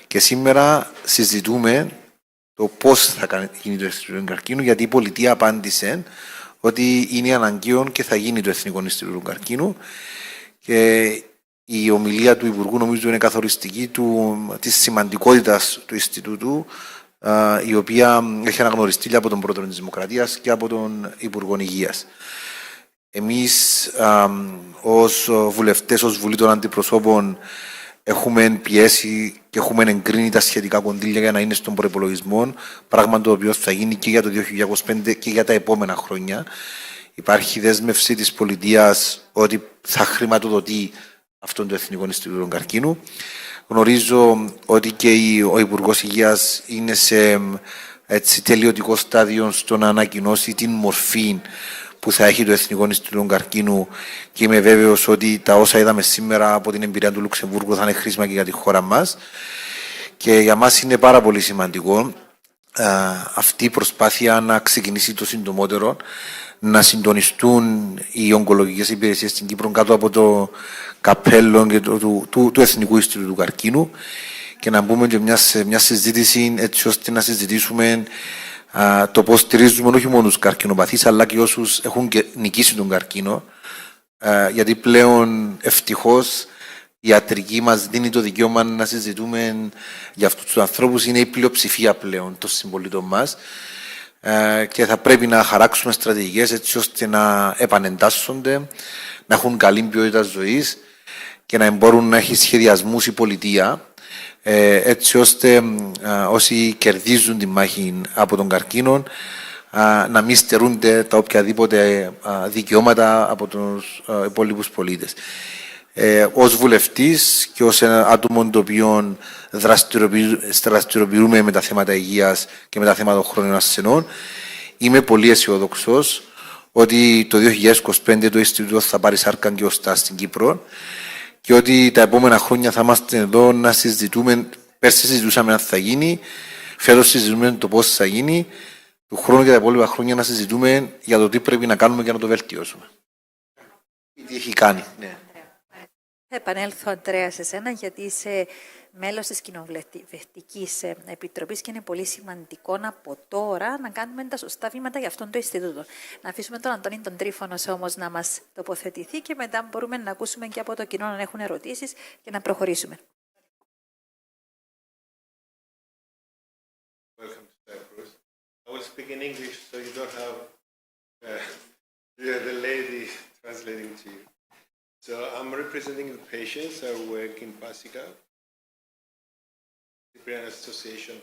Και σήμερα συζητούμε το πώς θα γίνει το Ινστιτούτο Καρκίνου, γιατί η πολιτεία απάντησε ότι είναι αναγκαίο και θα γίνει το Εθνικό Ινστιτούτο Καρκίνου. Και η ομιλία του Υπουργού νομίζω είναι καθοριστική της σημαντικότητας του Ινστιτούτου, η οποία έχει αναγνωριστεί από τον Πρόεδρο της Δημοκρατίας και από τον Υπουργό Υγείας. Εμείς ως βουλευτές, ως Βουλή των Αντιπροσώπων, έχουμε πιέσει και έχουμε εγκρίνει τα σχετικά κονδύλια για να είναι στον προϋπολογισμό, πράγμα το οποίο θα γίνει και για το 2025 και για τα επόμενα χρόνια. Υπάρχει δέσμευση της πολιτείας ότι θα χρηματοδοτεί αυτόν το Εθνικό Ινστιτούτο Καρκίνου. Γνωρίζω ότι και ο Υπουργός Υγείας είναι σε τελειωτικό στάδιο στο να ανακοινώσει την μορφή που θα έχει το Εθνικό Ινστιτούτο Καρκίνου και είμαι βέβαιος ότι τα όσα είδαμε σήμερα από την εμπειρία του Λουξεμβούργου θα είναι χρήσιμα και για τη χώρα μας. Και για μας είναι πάρα πολύ σημαντικό αυτή η προσπάθεια να ξεκινήσει το συντομότερο, να συντονιστούν οι ογκολογικές υπηρεσίες στην Κύπρο κάτω από το καπέλο και του Εθνικού Ινστιτούτου Καρκίνου και να μπούμε και μια συζήτηση έτσι ώστε να συζητήσουμε το πώς στηρίζουμε όχι μόνο τους καρκινοπαθείς αλλά και όσους έχουν νικήσει τον καρκίνο, γιατί πλέον ευτυχώς η ιατρική μας δίνει το δικαίωμα να συζητούμε για αυτούς τους ανθρώπους, είναι η πλειοψηφία πλέον των συμπολίτων μας και θα πρέπει να χαράξουμε στρατηγικές έτσι ώστε να επανεντάσσονται, να έχουν καλή ποιότητα ζωής και να μπορούν να έχει σχεδιασμούς η πολιτεία έτσι ώστε όσοι κερδίζουν τη μάχη από τον καρκίνο να μην στερούνται τα οποιαδήποτε δικαιώματα από τους υπόλοιπους πολίτες. Ως βουλευτής και ως ένα άτομο το οποίο δραστηριοποιούμε με τα θέματα υγείας και με τα θέματα των χρόνων ασθενών, είμαι πολύ αισιοδοξός ότι το 2025 το Ινστιτούτο θα πάρει σάρκα και οστά στην Κύπρο και ότι τα επόμενα χρόνια θα είμαστε εδώ να συζητούμε. Πέρσι συζητούσαμε αν θα γίνει, φέτος συζητούμε το πώς θα γίνει, του χρόνου και τα υπόλοιπα χρόνια να συζητούμε για το τι πρέπει να κάνουμε για να το βελτιώσουμε. Τι έχει κάνει. Ναι. Θα επανέλθω, Αντρέα, σε σένα, γιατί είσαι μέλος της Κοινοβουλευτικής Επιτροπής και είναι πολύ σημαντικό από τώρα να κάνουμε τα σωστά βήματα για αυτόν το Ινστιτούτο. Να αφήσουμε τον Αντώνη τον Τryphonos όμως να μας τοποθετηθεί και μετά μπορούμε να ακούσουμε και από το κοινό αν έχουν ερωτήσεις και να προχωρήσουμε. Welcome to Cyprus. I will speak in English so you don't have the lady translating to you. So I'm representing the patients. I work in Pasykaf, Cyprian Association.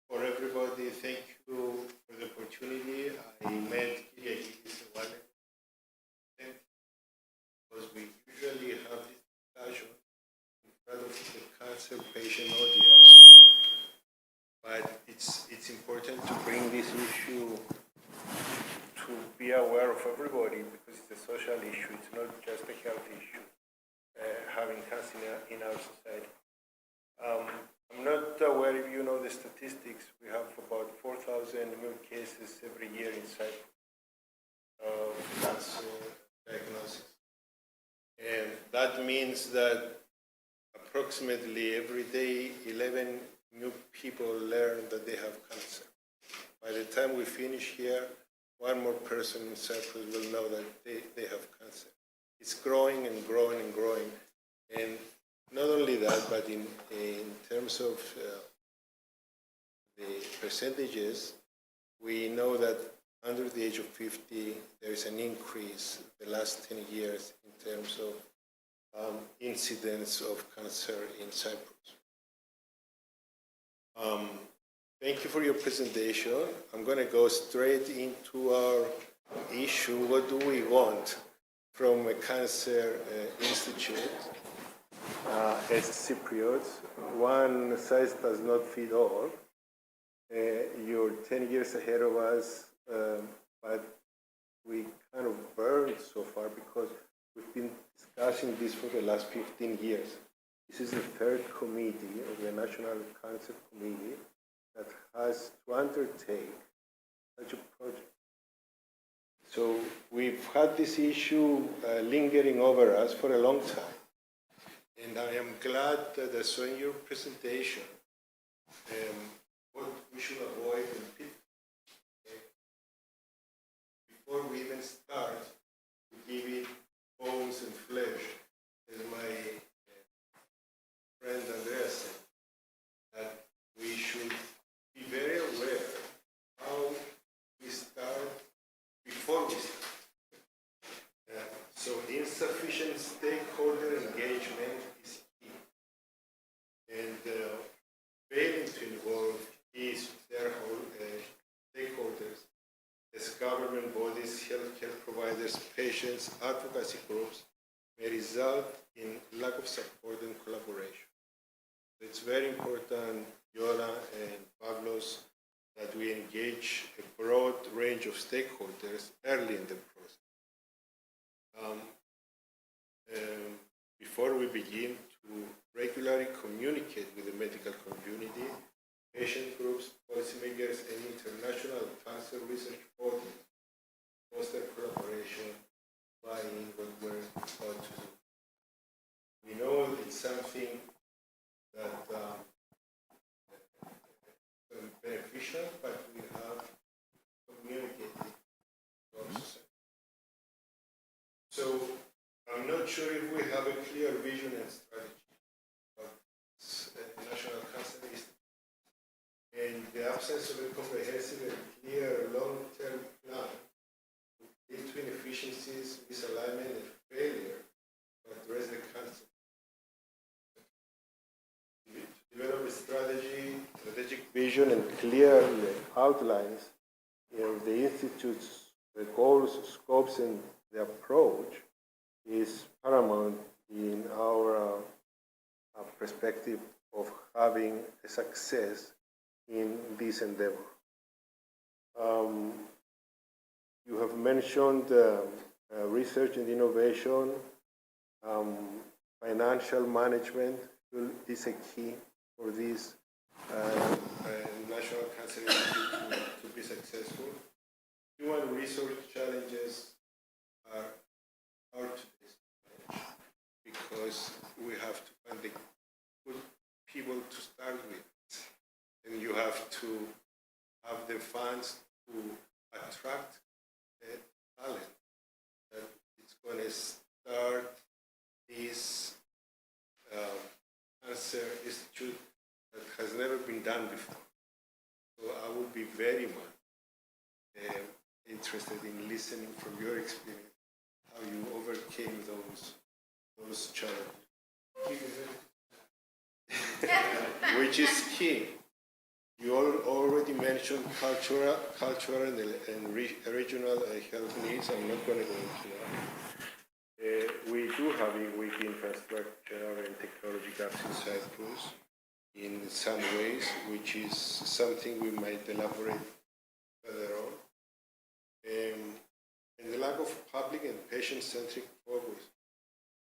For everybody, thank you for the opportunity. I met Kyriakidis a while ago because we usually have this discussion in front of the cancer patient audience. But it's important to bring this issue to be aware of everybody because it's a social issue. It's not just a health issue, having cancer in our society. I'm not aware if you know the statistics. We have about 4,000 new cases every year in Cyprus of cancer diagnosis. And that means that approximately every day 11 new people learn that they have cancer. By the time we finish here, one more person in Cyprus will know that they have cancer. It's growing and growing and growing. And not only that, but in terms of the percentages, we know that under the age of 50, there is an increase the last 10 years in terms of incidence of cancer in Cyprus. Thank you for your presentation. I'm going to go straight into our issue. What do we want from a cancer institute? As Cypriots, one size does not fit all. You're 10 years ahead of us, but we kind of burned so far because we've been discussing this for the last 15 years. This is the third committee of the National Cancer Committee that has to undertake such a project. So we've had this issue lingering over us for a long time. And I am glad that I saw in your presentation what we should avoid and before we even start to give it bones and flesh, as my friend Andreas said, that we should be very aware how we start before we start. patient stakeholder engagement is key. And failing to involve these stakeholders as government bodies, healthcare providers, patients, advocacy groups may result in lack of support and collaboration. It's very important, Yiola and Pavlos, that we engage a broad range of stakeholders early in the process. Before we begin to regularly communicate with the medical community, patient groups, policymakers, and international cancer research bodies, foster collaboration by what we're about to do. We know it's something that is beneficial, but we have communicated to our society. So I'm not sure if we have a clear vision and strategy of National Cancer Institute. And the absence of a comprehensive and clear long-term plan would lead to inefficiencies, misalignment, and failure to address the cancer. To develop a strategic vision, and clear outlines of the Institute's goals, scopes, and the approach is paramount in our perspective of having a success in this endeavor. You have mentioned research and innovation, financial management is a key for this National Cancer Institute to be successful. Human resource challenges are today's challenge because we have to find the good people to start with. And you have to have the funds to attract the talent that is going to start this cancer institute that has never been done before. So I would be very much interested in listening from your experience, how you overcame those challenges, which is key. You already mentioned cultural and regional health needs. I'm not going to go into that. We do have a weak infrastructure and technology gaps in Cyprus in some ways, which is something we might elaborate further on. And the lack of public and patient-centric focus.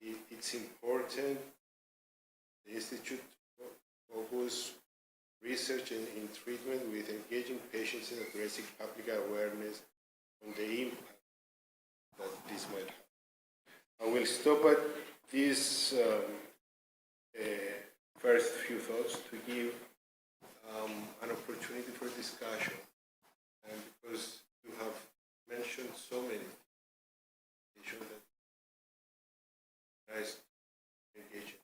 It's important the Institute to focus research and in treatment with engaging patients and addressing public awareness on the impact that this might have. I will stop at these first few thoughts to give an opportunity for discussion. And because you have mentioned so many issues that nice engaging.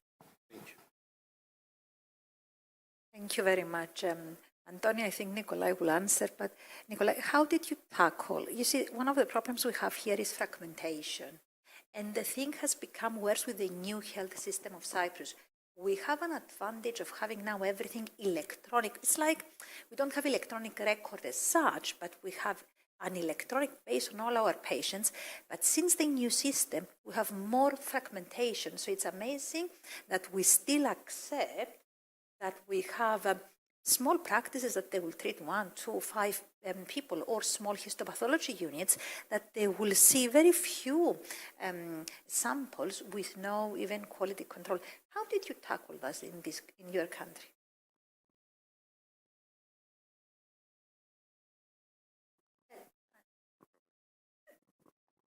Thank you. Thank you very much. Antonis, I think Nikolai will answer, but Nikolai, how did you tackle? You see, one of the problems we have here is fragmentation. And the thing has become worse with the new health system of Cyprus. We have an advantage of having now everything electronic. It's like we don't have electronic record as such, but we have an electronic base on all our patients. But since the new system, we have more fragmentation. So it's amazing that we still accept that we have small practices that they will treat 1, 2, 5 people, or small histopathology units that they will see very few samples with no even quality control. How did you tackle that in your country?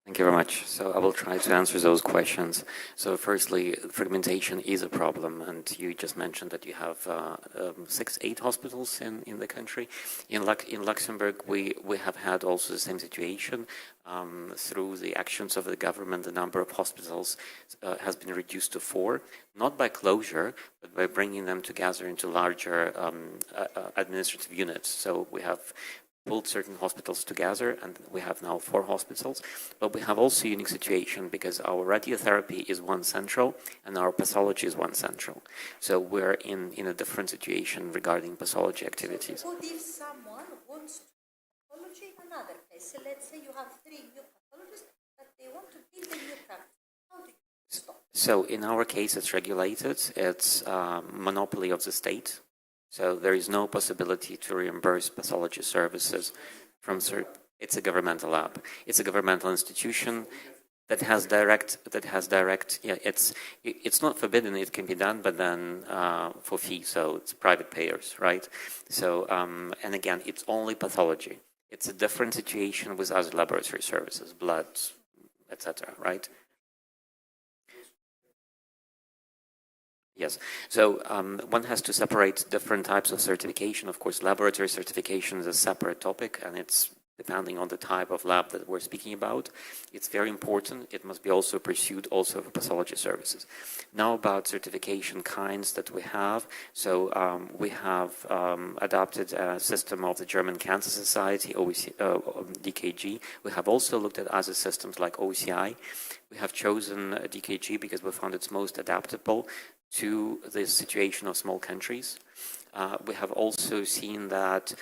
Thank you very much. So I will try to answer those questions. So firstly, fragmentation is a problem, and you just mentioned that you have 6, 8 hospitals in the country. In Luxembourg, we have had also the same situation. Through the actions of the government, the number of hospitals has been reduced to 4, not by closure, but by bringing them together into larger administrative units. So we have pulled certain hospitals together, and we have now 4 hospitals. But we have also a unique situation because our radiotherapy is one central and our pathology is one central. So we're in a different situation regarding pathology activities. What if someone wants to pathology in another place? So let's say you have 3 new pathologists, but they want to build a new practice. How do you stop? So in our case, it's regulated. It's monopoly of the state. So there is no possibility to reimburse pathology services from it's a governmental lab. It's a governmental institution that has direct. Yeah, it's not forbidden. It can be done, but then for fee. So it's private payers, right? So and again, it's only pathology. It's a different situation with other laboratory services, blood, etc. Right? Yes. So one has to separate different types of certification. Of course, laboratory certification is a separate topic, and it's depending on the type of lab that we're speaking about. It's very important. It must be also pursued also for pathology services. Now about certification kinds that we have. So we have adopted a system of the German Cancer Society, DKG. We have also looked at other systems like OCI. We have chosen DKG because we found it's most adaptable to the situation of small countries. We have also seen that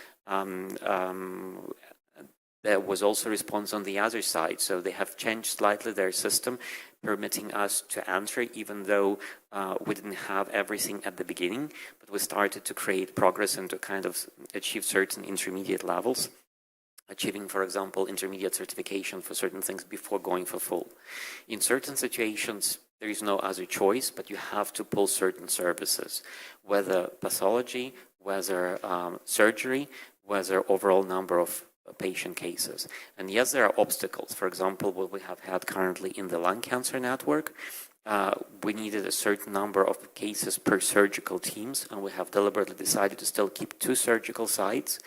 there was also response on the other side. So they have changed slightly their system, permitting us to enter, even though we didn't have everything at the beginning, but we started to create progress and to kind of achieve certain intermediate levels, achieving, for example, intermediate certification for certain things before going for full. In certain situations, there is no other choice, but you have to pull certain services, whether pathology, whether surgery, whether overall number of patient cases. And yes, there are obstacles. For example, what we have had currently in the lung cancer network, we needed a certain number of cases per surgical teams, and we have deliberately decided to still keep 2 surgical sites,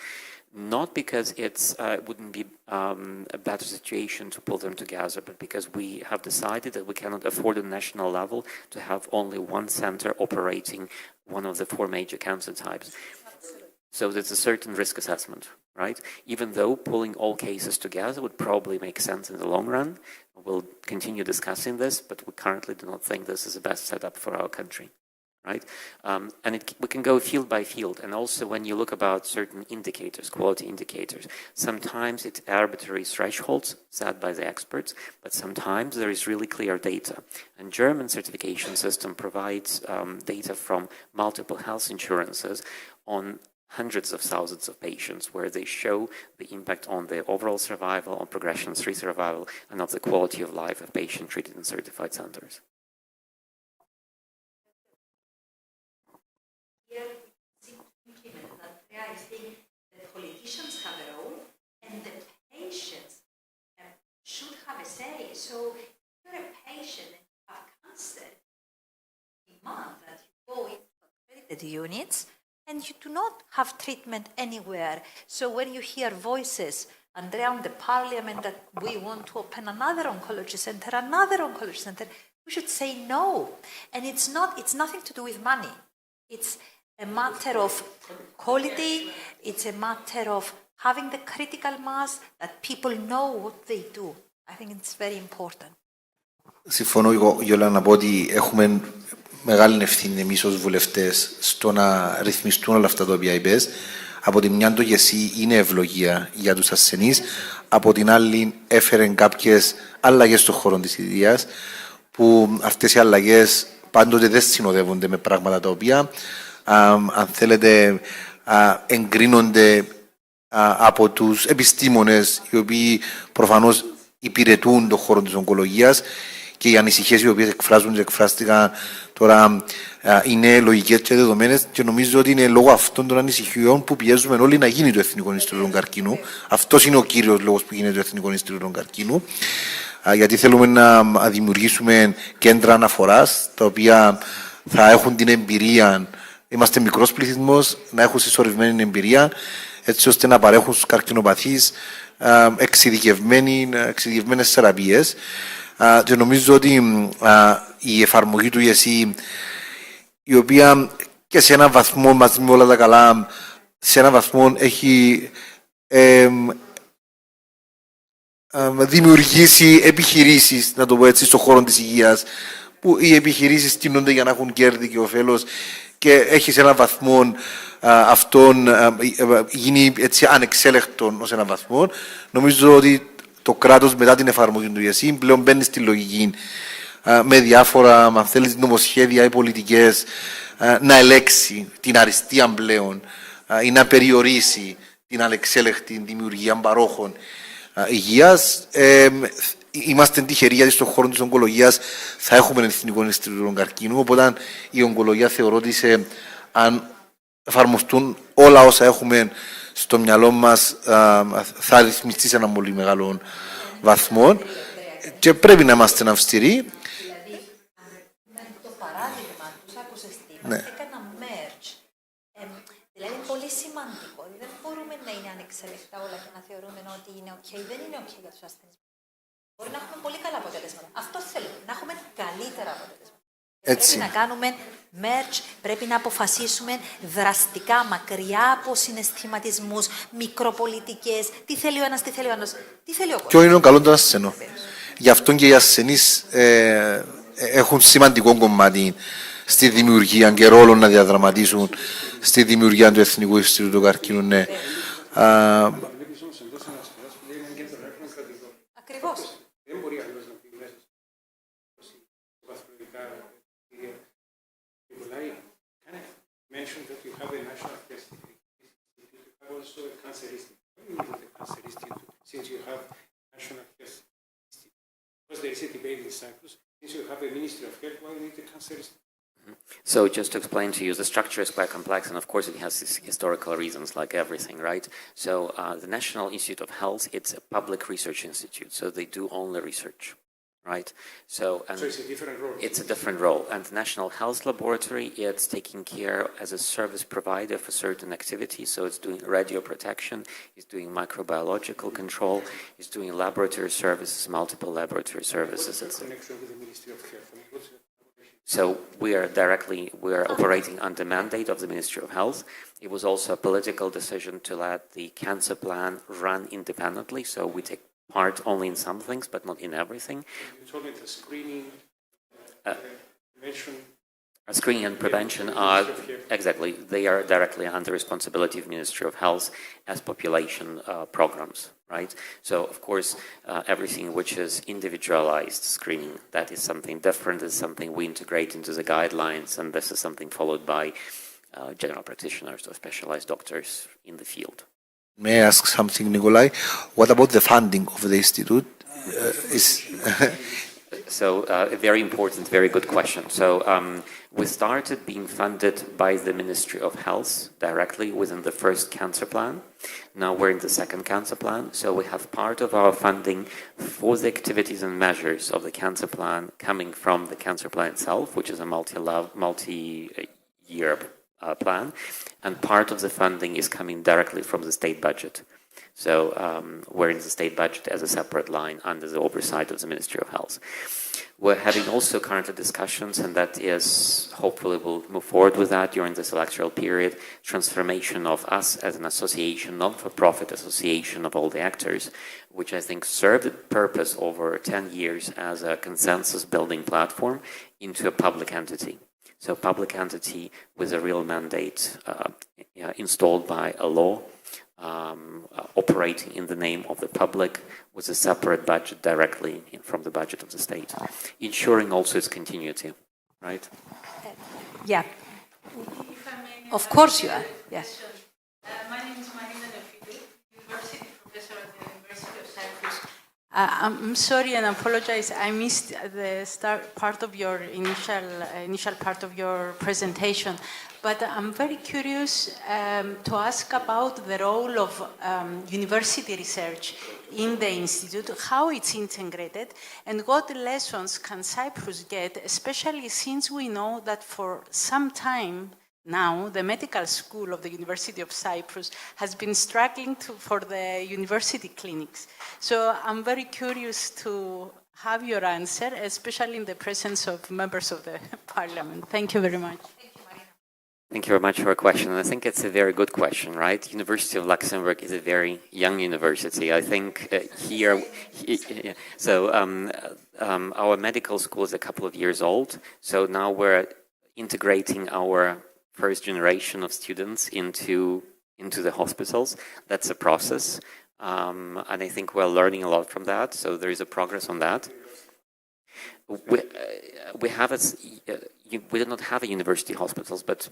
not because it wouldn't be a better situation to pull them together, but because we have decided that we cannot afford at national level to have only one center operating one of the 4 major cancer types. So there's a certain risk assessment, right? Even though pulling all cases together would probably make sense in the long run. We'll continue discussing this, but we currently do not think this is the best setup for our country, right? And we can go field by field. And also when you look about certain indicators, quality indicators, sometimes it's arbitrary thresholds set by the experts, but sometimes there is really clear data. And German certification system provides data from multiple health insurances on hundreds of thousands of patients, where they show the impact on the overall survival, on progression-free survival, and of the quality of life of patients treated in certified centers. Here, it seems to implement that. I think the politicians have a role, and the patients should have a say. So, if you're a patient and you have cancer, demand that you go into accredited units, and you do not have treatment anywhere. So when you hear voices, Andrea, on the parliament, that we want to open another oncology center, we should say no. And it's nothing to do with money. It's a matter of quality. It's a matter of having the critical mass that people know what they do. I think it's very important. Συμφωνώ, Yiola, να πω ότι έχουμε μεγάλη ευθύνη εμείς ως βουλευτές στο να ρυθμιστούν όλα αυτά τα οποία είπες. Από τη μια το γεσί είναι ευλογία για τους ασθενείς, από την άλλη έφερε κάποιες αλλαγές στον χώρο της υγείας, που αυτές οι αλλαγές πάντοτε δεν συνοδεύονται με πράγματα τα οποία, αν θέλετε, εγκρίνονται από τους επιστήμονες, οι οποίοι προφανώς υπηρετούν τον χώρο της ογκολογίας, και οι ανησυχίες οι οποίες εκφράστηκαν τώρα είναι λογικές και δεδομένες, και νομίζω ότι είναι λόγω αυτών των ανησυχιών που πιέζουμε όλοι να γίνει το Εθνικό Ινστιτούτο Καρκίνου. Αυτός είναι ο κύριος λόγος που γίνεται το Εθνικό Ινστιτούτο Καρκίνου, γιατί θέλουμε να δημιουργήσουμε κέντρα αναφοράς, τα οποία θα έχουν την εμπειρία, είμαστε μικρός πληθυσμός, να έχουν συσσωρευμένη εμπειρία, έτσι ώστε να παρέχουν στους καρκινοπαθείς εξειδικευμένες θεραπείες. Και νομίζω ότι η εφαρμογή του ESE, η οποία και σε έναν βαθμό, μαζί με όλα τα καλά, σε έναν βαθμό έχει δημιουργήσει επιχειρήσεις, να το πω έτσι, στον χώρο της υγείας, που οι επιχειρήσεις κινούνται για να έχουν κέρδη και ωφέλος και έχει σε έναν βαθμό αυτόν γίνει έτσι ανεξέλεκτον ως έναν βαθμό. Νομίζω ότι το κράτος μετά την εφαρμογή του ΙΕΣΥ πλέον μπαίνει στη λογική με διάφορα, αν θέλεις, νομοσχέδια ή πολιτικές να ελέξει την αριστεία πλέον ή να περιορίσει την ανεξέλεκτη δημιουργία παρόχων υγείας. Είμαστε τυχεροί γιατί στον χώρο της ογκολογίας θα έχουμε Εθνικό Ινστιτούτο Καρκίνου, οπότε η ογκολογία θεωρώ ότι αν εφαρμοστούν όλα όσα έχουμε στο μυαλό μας θα ρυθμιστεί σε έναν πολύ μεγάλο βαθμό και πρέπει να είμαστε αυστηροί. Δηλαδή, με το παράδειγμα τους άκουσες τι είπα, έκανα merge. Δηλαδή, είναι πολύ σημαντικό. Δεν μπορούμε να είναι ανεξέλεκτα όλα και να θεωρούμε ότι είναι OK. Δεν είναι OK για τους ασθενείς. Μπορεί να έχουμε πολύ καλά αποτελέσματα. Αυτό θέλουμε, να έχουμε καλύτερα αποτελέσματα. Πρέπει να κάνουμε merge, πρέπει να αποφασίσουμε δραστικά, μακριά από συναισθηματισμούς, μικροπολιτικές. Τι θέλει ο ένας, τι θέλει ο άλλος, τι θέλει ο κόσμος. Ποιο είναι ο καλό των ασθενών. Γι' αυτό και οι ασθενείς έχουν σημαντικό κομμάτι στη δημιουργία και ρόλο να διαδραματίσουν στη δημιουργία του Εθνικού Ινστιτούτου Καρκίνου. Ναι. Ακριβώς. Δεν μπορεί άλλος να πει μέσα στο βαθμολογικά κριτήρια. Nikolai, can I mention that you have a national test institute? You have also a cancer institute. What do you mean with a cancer institute since you have national test institute? Because there is a debate in Cyprus. Since you have a Ministry of Health, why do you need a cancer institute? So just to explain to you, the structure is quite complex, and of course it has its historical reasons like everything, right? So the National Institute of Health, it's a public research institute, so they do only research, right? So it's a different role. It's a different role. And the National Health Laboratory, it's taking care as a service provider for certain activities, so it's doing radio protection, it's doing microbiological control, it's doing laboratory services, multiple laboratory services. What's the connection with the Ministry of Health? So we are operating under mandate of the Ministry of Health. It was also a political decision to let the cancer plan run independently. So we take part only in some things, but not in everything. You told me the screening, prevention. Screening and prevention are, exactly, they are directly under responsibility of Ministry of Health as population programs, right? So, of course, everything which is individualized screening, that is something different, is something we integrate into the guidelines, and this is something followed by general practitioners or specialized doctors in the field. May I ask something, Nikolai? What about the funding of the institute? So, a very important, very good question. So, we started being funded by the Ministry of Health directly within the first cancer plan. Now we're in the second cancer plan. So we have part of our funding for the activities and measures of the cancer plan coming from the cancer plan itself, which is a multi-year plan. And part of the funding is coming directly from the state budget. So we're in the state budget as a separate line under the oversight of the Ministry of Health. We're having also currently discussions, and that is, hopefully we'll move forward with that during this electoral period, transformation of us as an association, non-for-profit association of all the actors, which I think served the purpose over 10 years as a consensus-building platform, into a public entity. So public entity with a real mandate installed by a law, operating in the name of the public with a separate budget directly from the budget of the state, ensuring also its continuity, right? Yeah. Of course you are, yes. My name is Marina Nefidu, University Professor at the University of Cyprus. I'm sorry and apologize. I missed the part of your initial part of your presentation. But I'm very curious to ask about the role of university research in the institute, how it's integrated, and what lessons can Cyprus get, especially since we know that for some time now, the medical school of the University of Cyprus has been struggling for the university clinics. So I'm very curious to have your answer, especially in the presence of members of the parliament. Thank you very much. Thank you very much for your question. And I think it's a very good question, right? University of Luxembourg is a very young university. I think our medical school is a couple of years old. So now we're integrating our first generation of students into the hospitals. That's a process. And I think we're learning a lot from that. So there is a progress on that. We do not have a university hospitals, but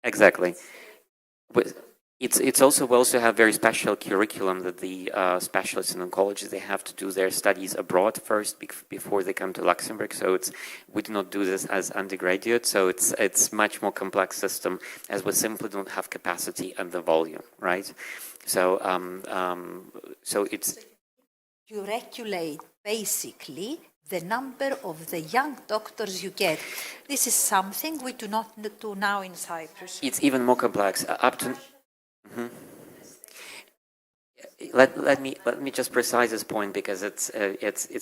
exactly. It's also, we also have very special curriculum that the specialists in oncology, they have to do their studies abroad first before they come to Luxembourg. So we do not do this as undergraduate. So it's much more complex system, as we simply don't have capacity and the volume, right? So it's, you regulate basically the number of the young doctors you get. This is something we do not do now in Cyprus. It's even more complex. Up to let me just precise this point, because it's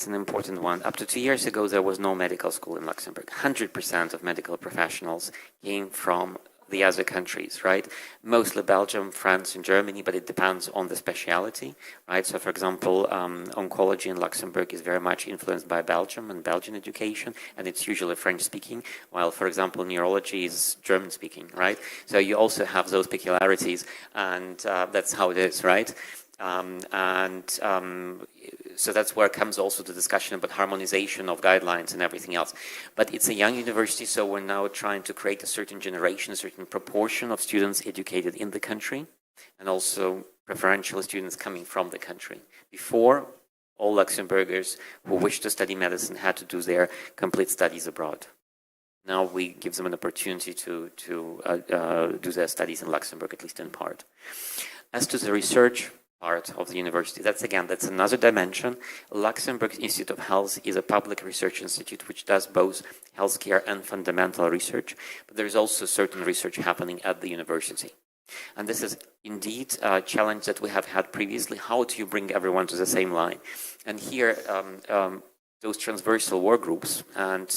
an important one. Up to 2 years ago, there was no medical school in Luxembourg. 100% of medical professionals came from the other countries, right? Mostly Belgium, France, and Germany, but it depends on the speciality, right? So, for example, oncology in Luxembourg is very much influenced by Belgium and Belgian education, and it's usually French-speaking, while, for example, neurology is German-speaking, right? So you also have those peculiarities, and that's how it is, right? So that's where comes also the discussion about harmonization of guidelines and everything else. But it's a young university, so we're now trying to create a certain generation, a certain proportion of students educated in the country, and also preferential students coming from the country. Before, all Luxembourgers who wish to study medicine had to do their complete studies abroad. Now we give them an opportunity to do their studies in Luxembourg, at least in part. As to the research part of the university, that's another dimension. Luxembourg Institute of Health is a public research institute which does both healthcare and fundamental research, but there is also certain research happening at the university. And this is indeed a challenge that we have had previously. How do you bring everyone to the same line? And here, those transversal work groups, and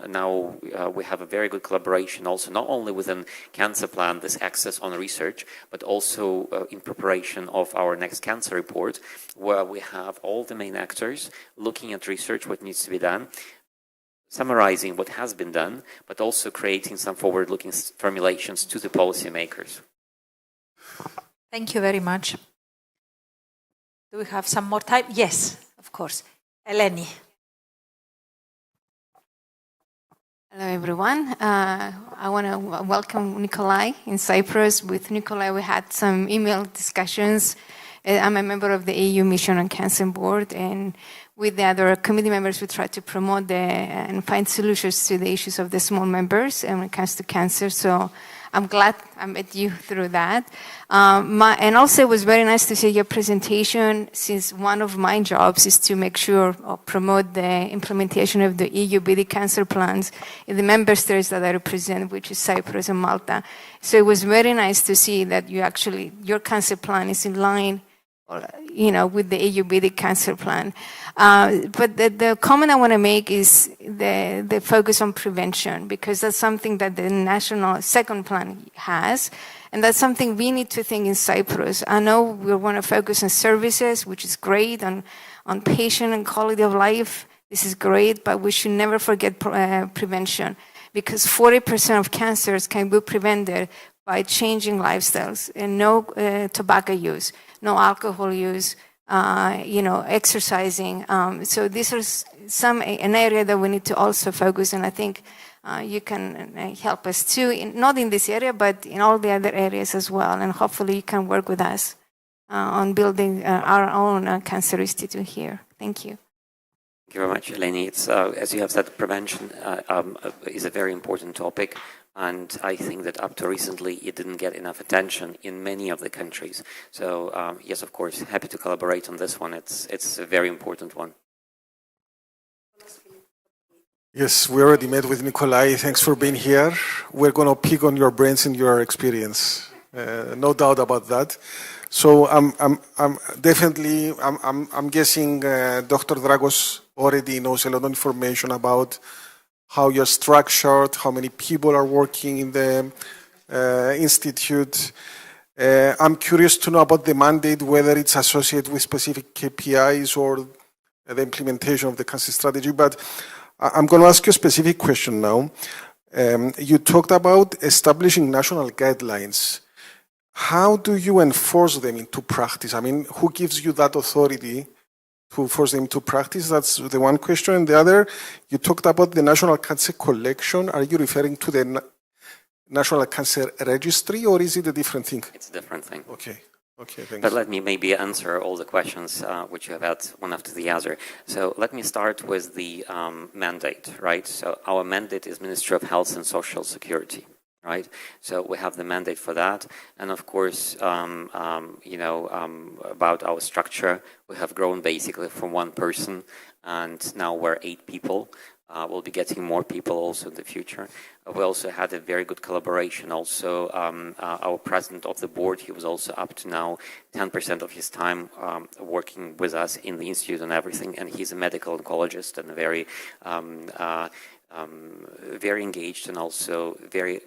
now we have a very good collaboration also, not only within Cancer Plan, this access on research, but also in preparation of our next cancer report, where we have all the main actors looking at research, what needs to be done, summarizing what has been done, but also creating some forward-looking formulations to the policymakers. Thank you very much. Do we have some more time? Yes, of course. Eleni. Hello, everyone. I want to welcome Nikolai in Cyprus. With Nikolai, we had some email discussions. I'm a member of the EU Mission on Cancer Board, and with the other committee members, we try to promote and find solutions to the issues of the small members when it comes to cancer. So I'm glad I met you through that. And also, it was very nice to see your presentation, since one of my jobs is to make sure or promote the implementation of the EU BD cancer plans in the member states that I represent, which is Cyprus and Malta. So it was very nice to see that your cancer plan is in line, with the EU BD cancer plan. But the comment I want to make is the focus on prevention, because that's something that the national second plan has, and that's something we need to think in Cyprus. I know we want to focus on services, which is great, on patient and quality of life. This is great, but we should never forget prevention, because 40% of cancers can be prevented by changing lifestyles and no tobacco use, no alcohol use, exercising. So this is an area that we need to also focus, and I think you can help us too, not in this area, but in all the other areas as well. And hopefully you can work with us on building our own cancer institute here. Thank you. Thank you very much, Eleni. It's, as you have said, prevention is a very important topic. And I think that up to recently, it didn't get enough attention in many of the countries. So yes, of course, happy to collaborate on this one. It's a very important one. Yes, we already met with Nikolai. Thanks for being here. We're going to pick on your brains and your experience. No doubt about that. So I'm guessing Dr. Drakos already knows a lot of information about how you're structured, how many people are working in the institute. I'm curious to know about the mandate, whether it's associated with specific KPIs or the implementation of the cancer strategy. But I'm going to ask you a specific question now. You talked about establishing national guidelines. How do you enforce them into practice? I mean, who gives you that authority to force them to practice? That's the one question. And the other, you talked about the National Cancer Collection. Are you referring to the National Cancer Registry, or is it a different thing? It's a different thing. Okay. Okay, thanks. But let me maybe answer all the questions which you have had one after the other. So let me start with the mandate, right? So our mandate is Ministry of Health and Social Security, right? So we have the mandate for that. And of course, about our structure, we have grown basically from one person, and now we're 8 people. We'll be getting more people also in the future. We also had a very good collaboration. Also, our president of the board, he was also up to now 10% of his time working with us in the institute and everything. And he's a medical oncologist and a very engaged and also very,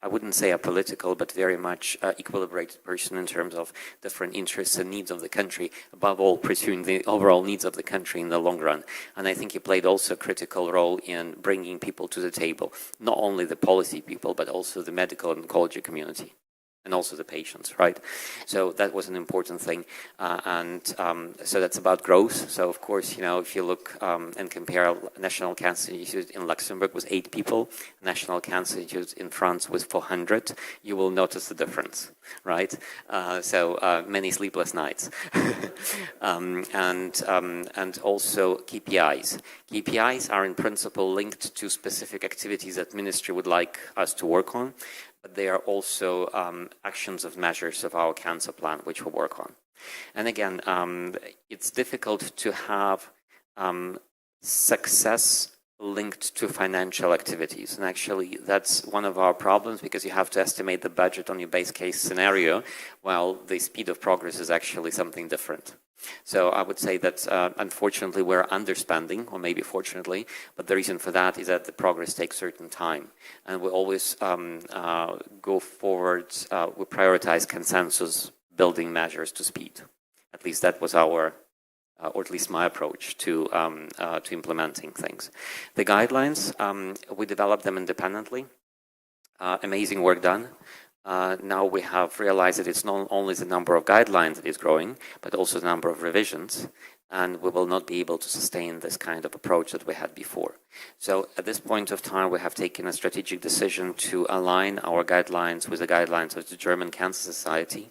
I wouldn't say apolitical, but very much equilibrated person in terms of different interests and needs of the country, above all pursuing the overall needs of the country in the long run. And I think he played also a critical role in bringing people to the table, not only the policy people, but also the medical and oncology community, and also the patients, right? So that was an important thing. So that's about growth. So of course, if you look and compare National Cancer Institute in Luxembourg with 8 people, National Cancer Institute in France with 400, you will notice the difference, right? Many sleepless nights. And also KPIs. KPIs are in principle linked to specific activities that ministry would like us to work on. But they are also actions of measures of our cancer plan, which we work on. And again, it's difficult to have success linked to financial activities. And actually, that's one of our problems, because you have to estimate the budget on your base case scenario, while the speed of progress is actually something different. So I would say that unfortunately we're underspending, or maybe fortunately, but the reason for that is that the progress takes certain time. And we always go forward, we prioritize consensus building measures to speed. At least that was our, or at least my approach to implementing things. The guidelines, we developed them independently. Amazing work done. Now we have realized that it's not only the number of guidelines that is growing, but also the number of revisions, and we will not be able to sustain this kind of approach that we had before. So at this point of time, we have taken a strategic decision to align our guidelines with the guidelines of the German Cancer Society,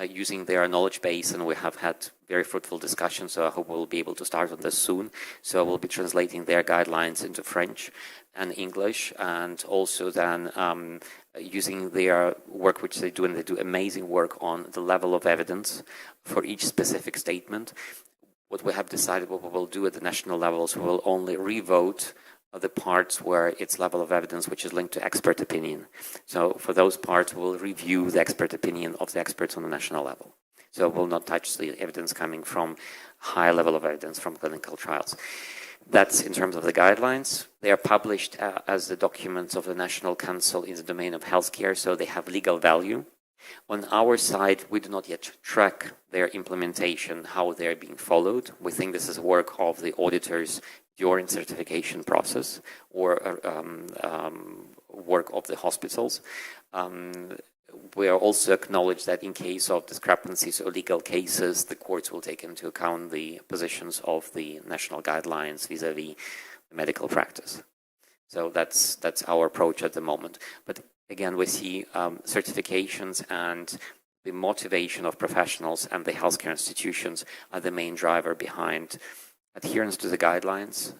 using their knowledge base, and we have had very fruitful discussions, so I hope we'll be able to start on this soon. So we'll be translating their guidelines into French and English, and also then using their work which they do, and they do amazing work on the level of evidence for each specific statement. What we have decided, what we will do at the national levels, we will only revote the parts where it's level of evidence which is linked to expert opinion. So for those parts, we'll review the expert opinion of the experts on the national level. So we'll not touch the evidence coming from high level of evidence from clinical trials. That's in terms of the guidelines. They are published as the documents of the National Council in the domain of healthcare, so they have legal value. On our side, we do not yet track their implementation, how they're being followed. We think this is work of the auditors during certification process, or work of the hospitals. We are also acknowledge that in case of discrepancies or legal cases, the courts will take into account the positions of the national guidelines vis-a-vis the medical practice. So that's our approach at the moment. But again, we see certifications and the motivation of professionals and the healthcare institutions are the main driver behind adherence to the guidelines,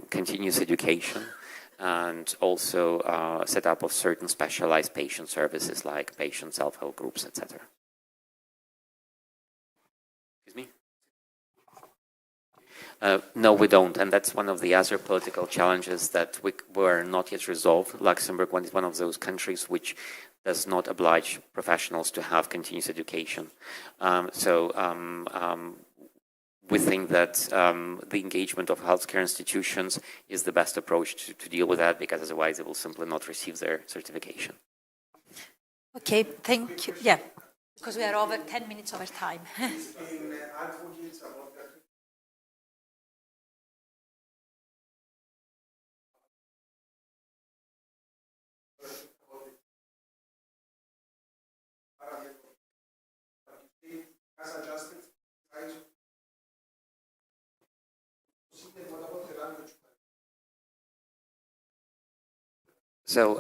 continuous education, and also set up of certain specialized patient services like patient self-help groups, etc. Excuse me? No, we don't, and that's one of the other political challenges that were not yet resolved. Luxembourg is one of those countries which does not oblige professionals to have continuous education. we think that the engagement of healthcare institutions is the best approach to deal with that, because otherwise they will simply not receive their certification. Okay, thank you. Yeah, because we are over 10 minutes over time. So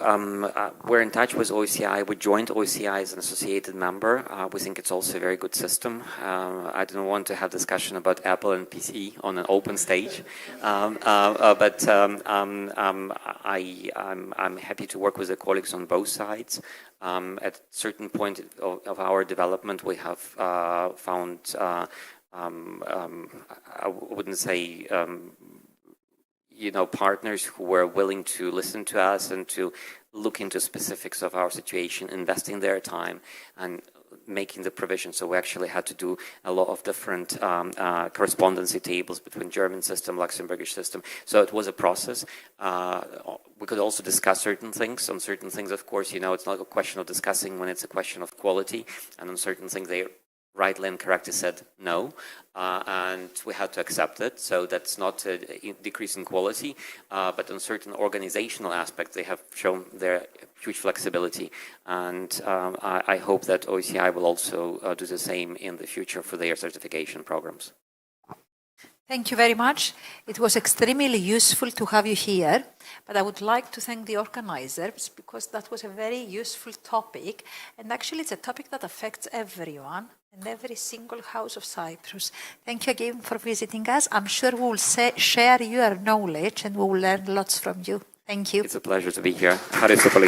we're in touch with OCI. We joined OCI as an associated member. We think it's also a very good system. I don't want to have discussion about Apple and PC on an open stage, but I'm happy to work with the colleagues on both sides. At a certain point of our development, we have found, I wouldn't say, partners who were willing to listen to us and to look into specifics of our situation, investing their time and making the provision. So we actually had to do a lot of different correspondency tables between German system, Luxembourgish system. So it was a process. We could also discuss certain things. On certain things, of course, it's not a question of discussing when it's a question of quality. And on certain things, they rightly and correctly said no, and we had to accept it. So that's not a decrease in quality, but on certain organizational aspects, they have shown their huge flexibility. And I hope that OCI will also do the same in the future for their certification programs. Thank you very much. It was extremely useful to have you here, but I would like to thank the organizers because that was a very useful topic, and actually it's a topic that affects everyone and every single house of Cyprus. Thank you again for visiting us. I'm sure we will share your knowledge and we will learn lots from you. Thank you. It's a pleasure to be here. Ευχαριστώ πολύ.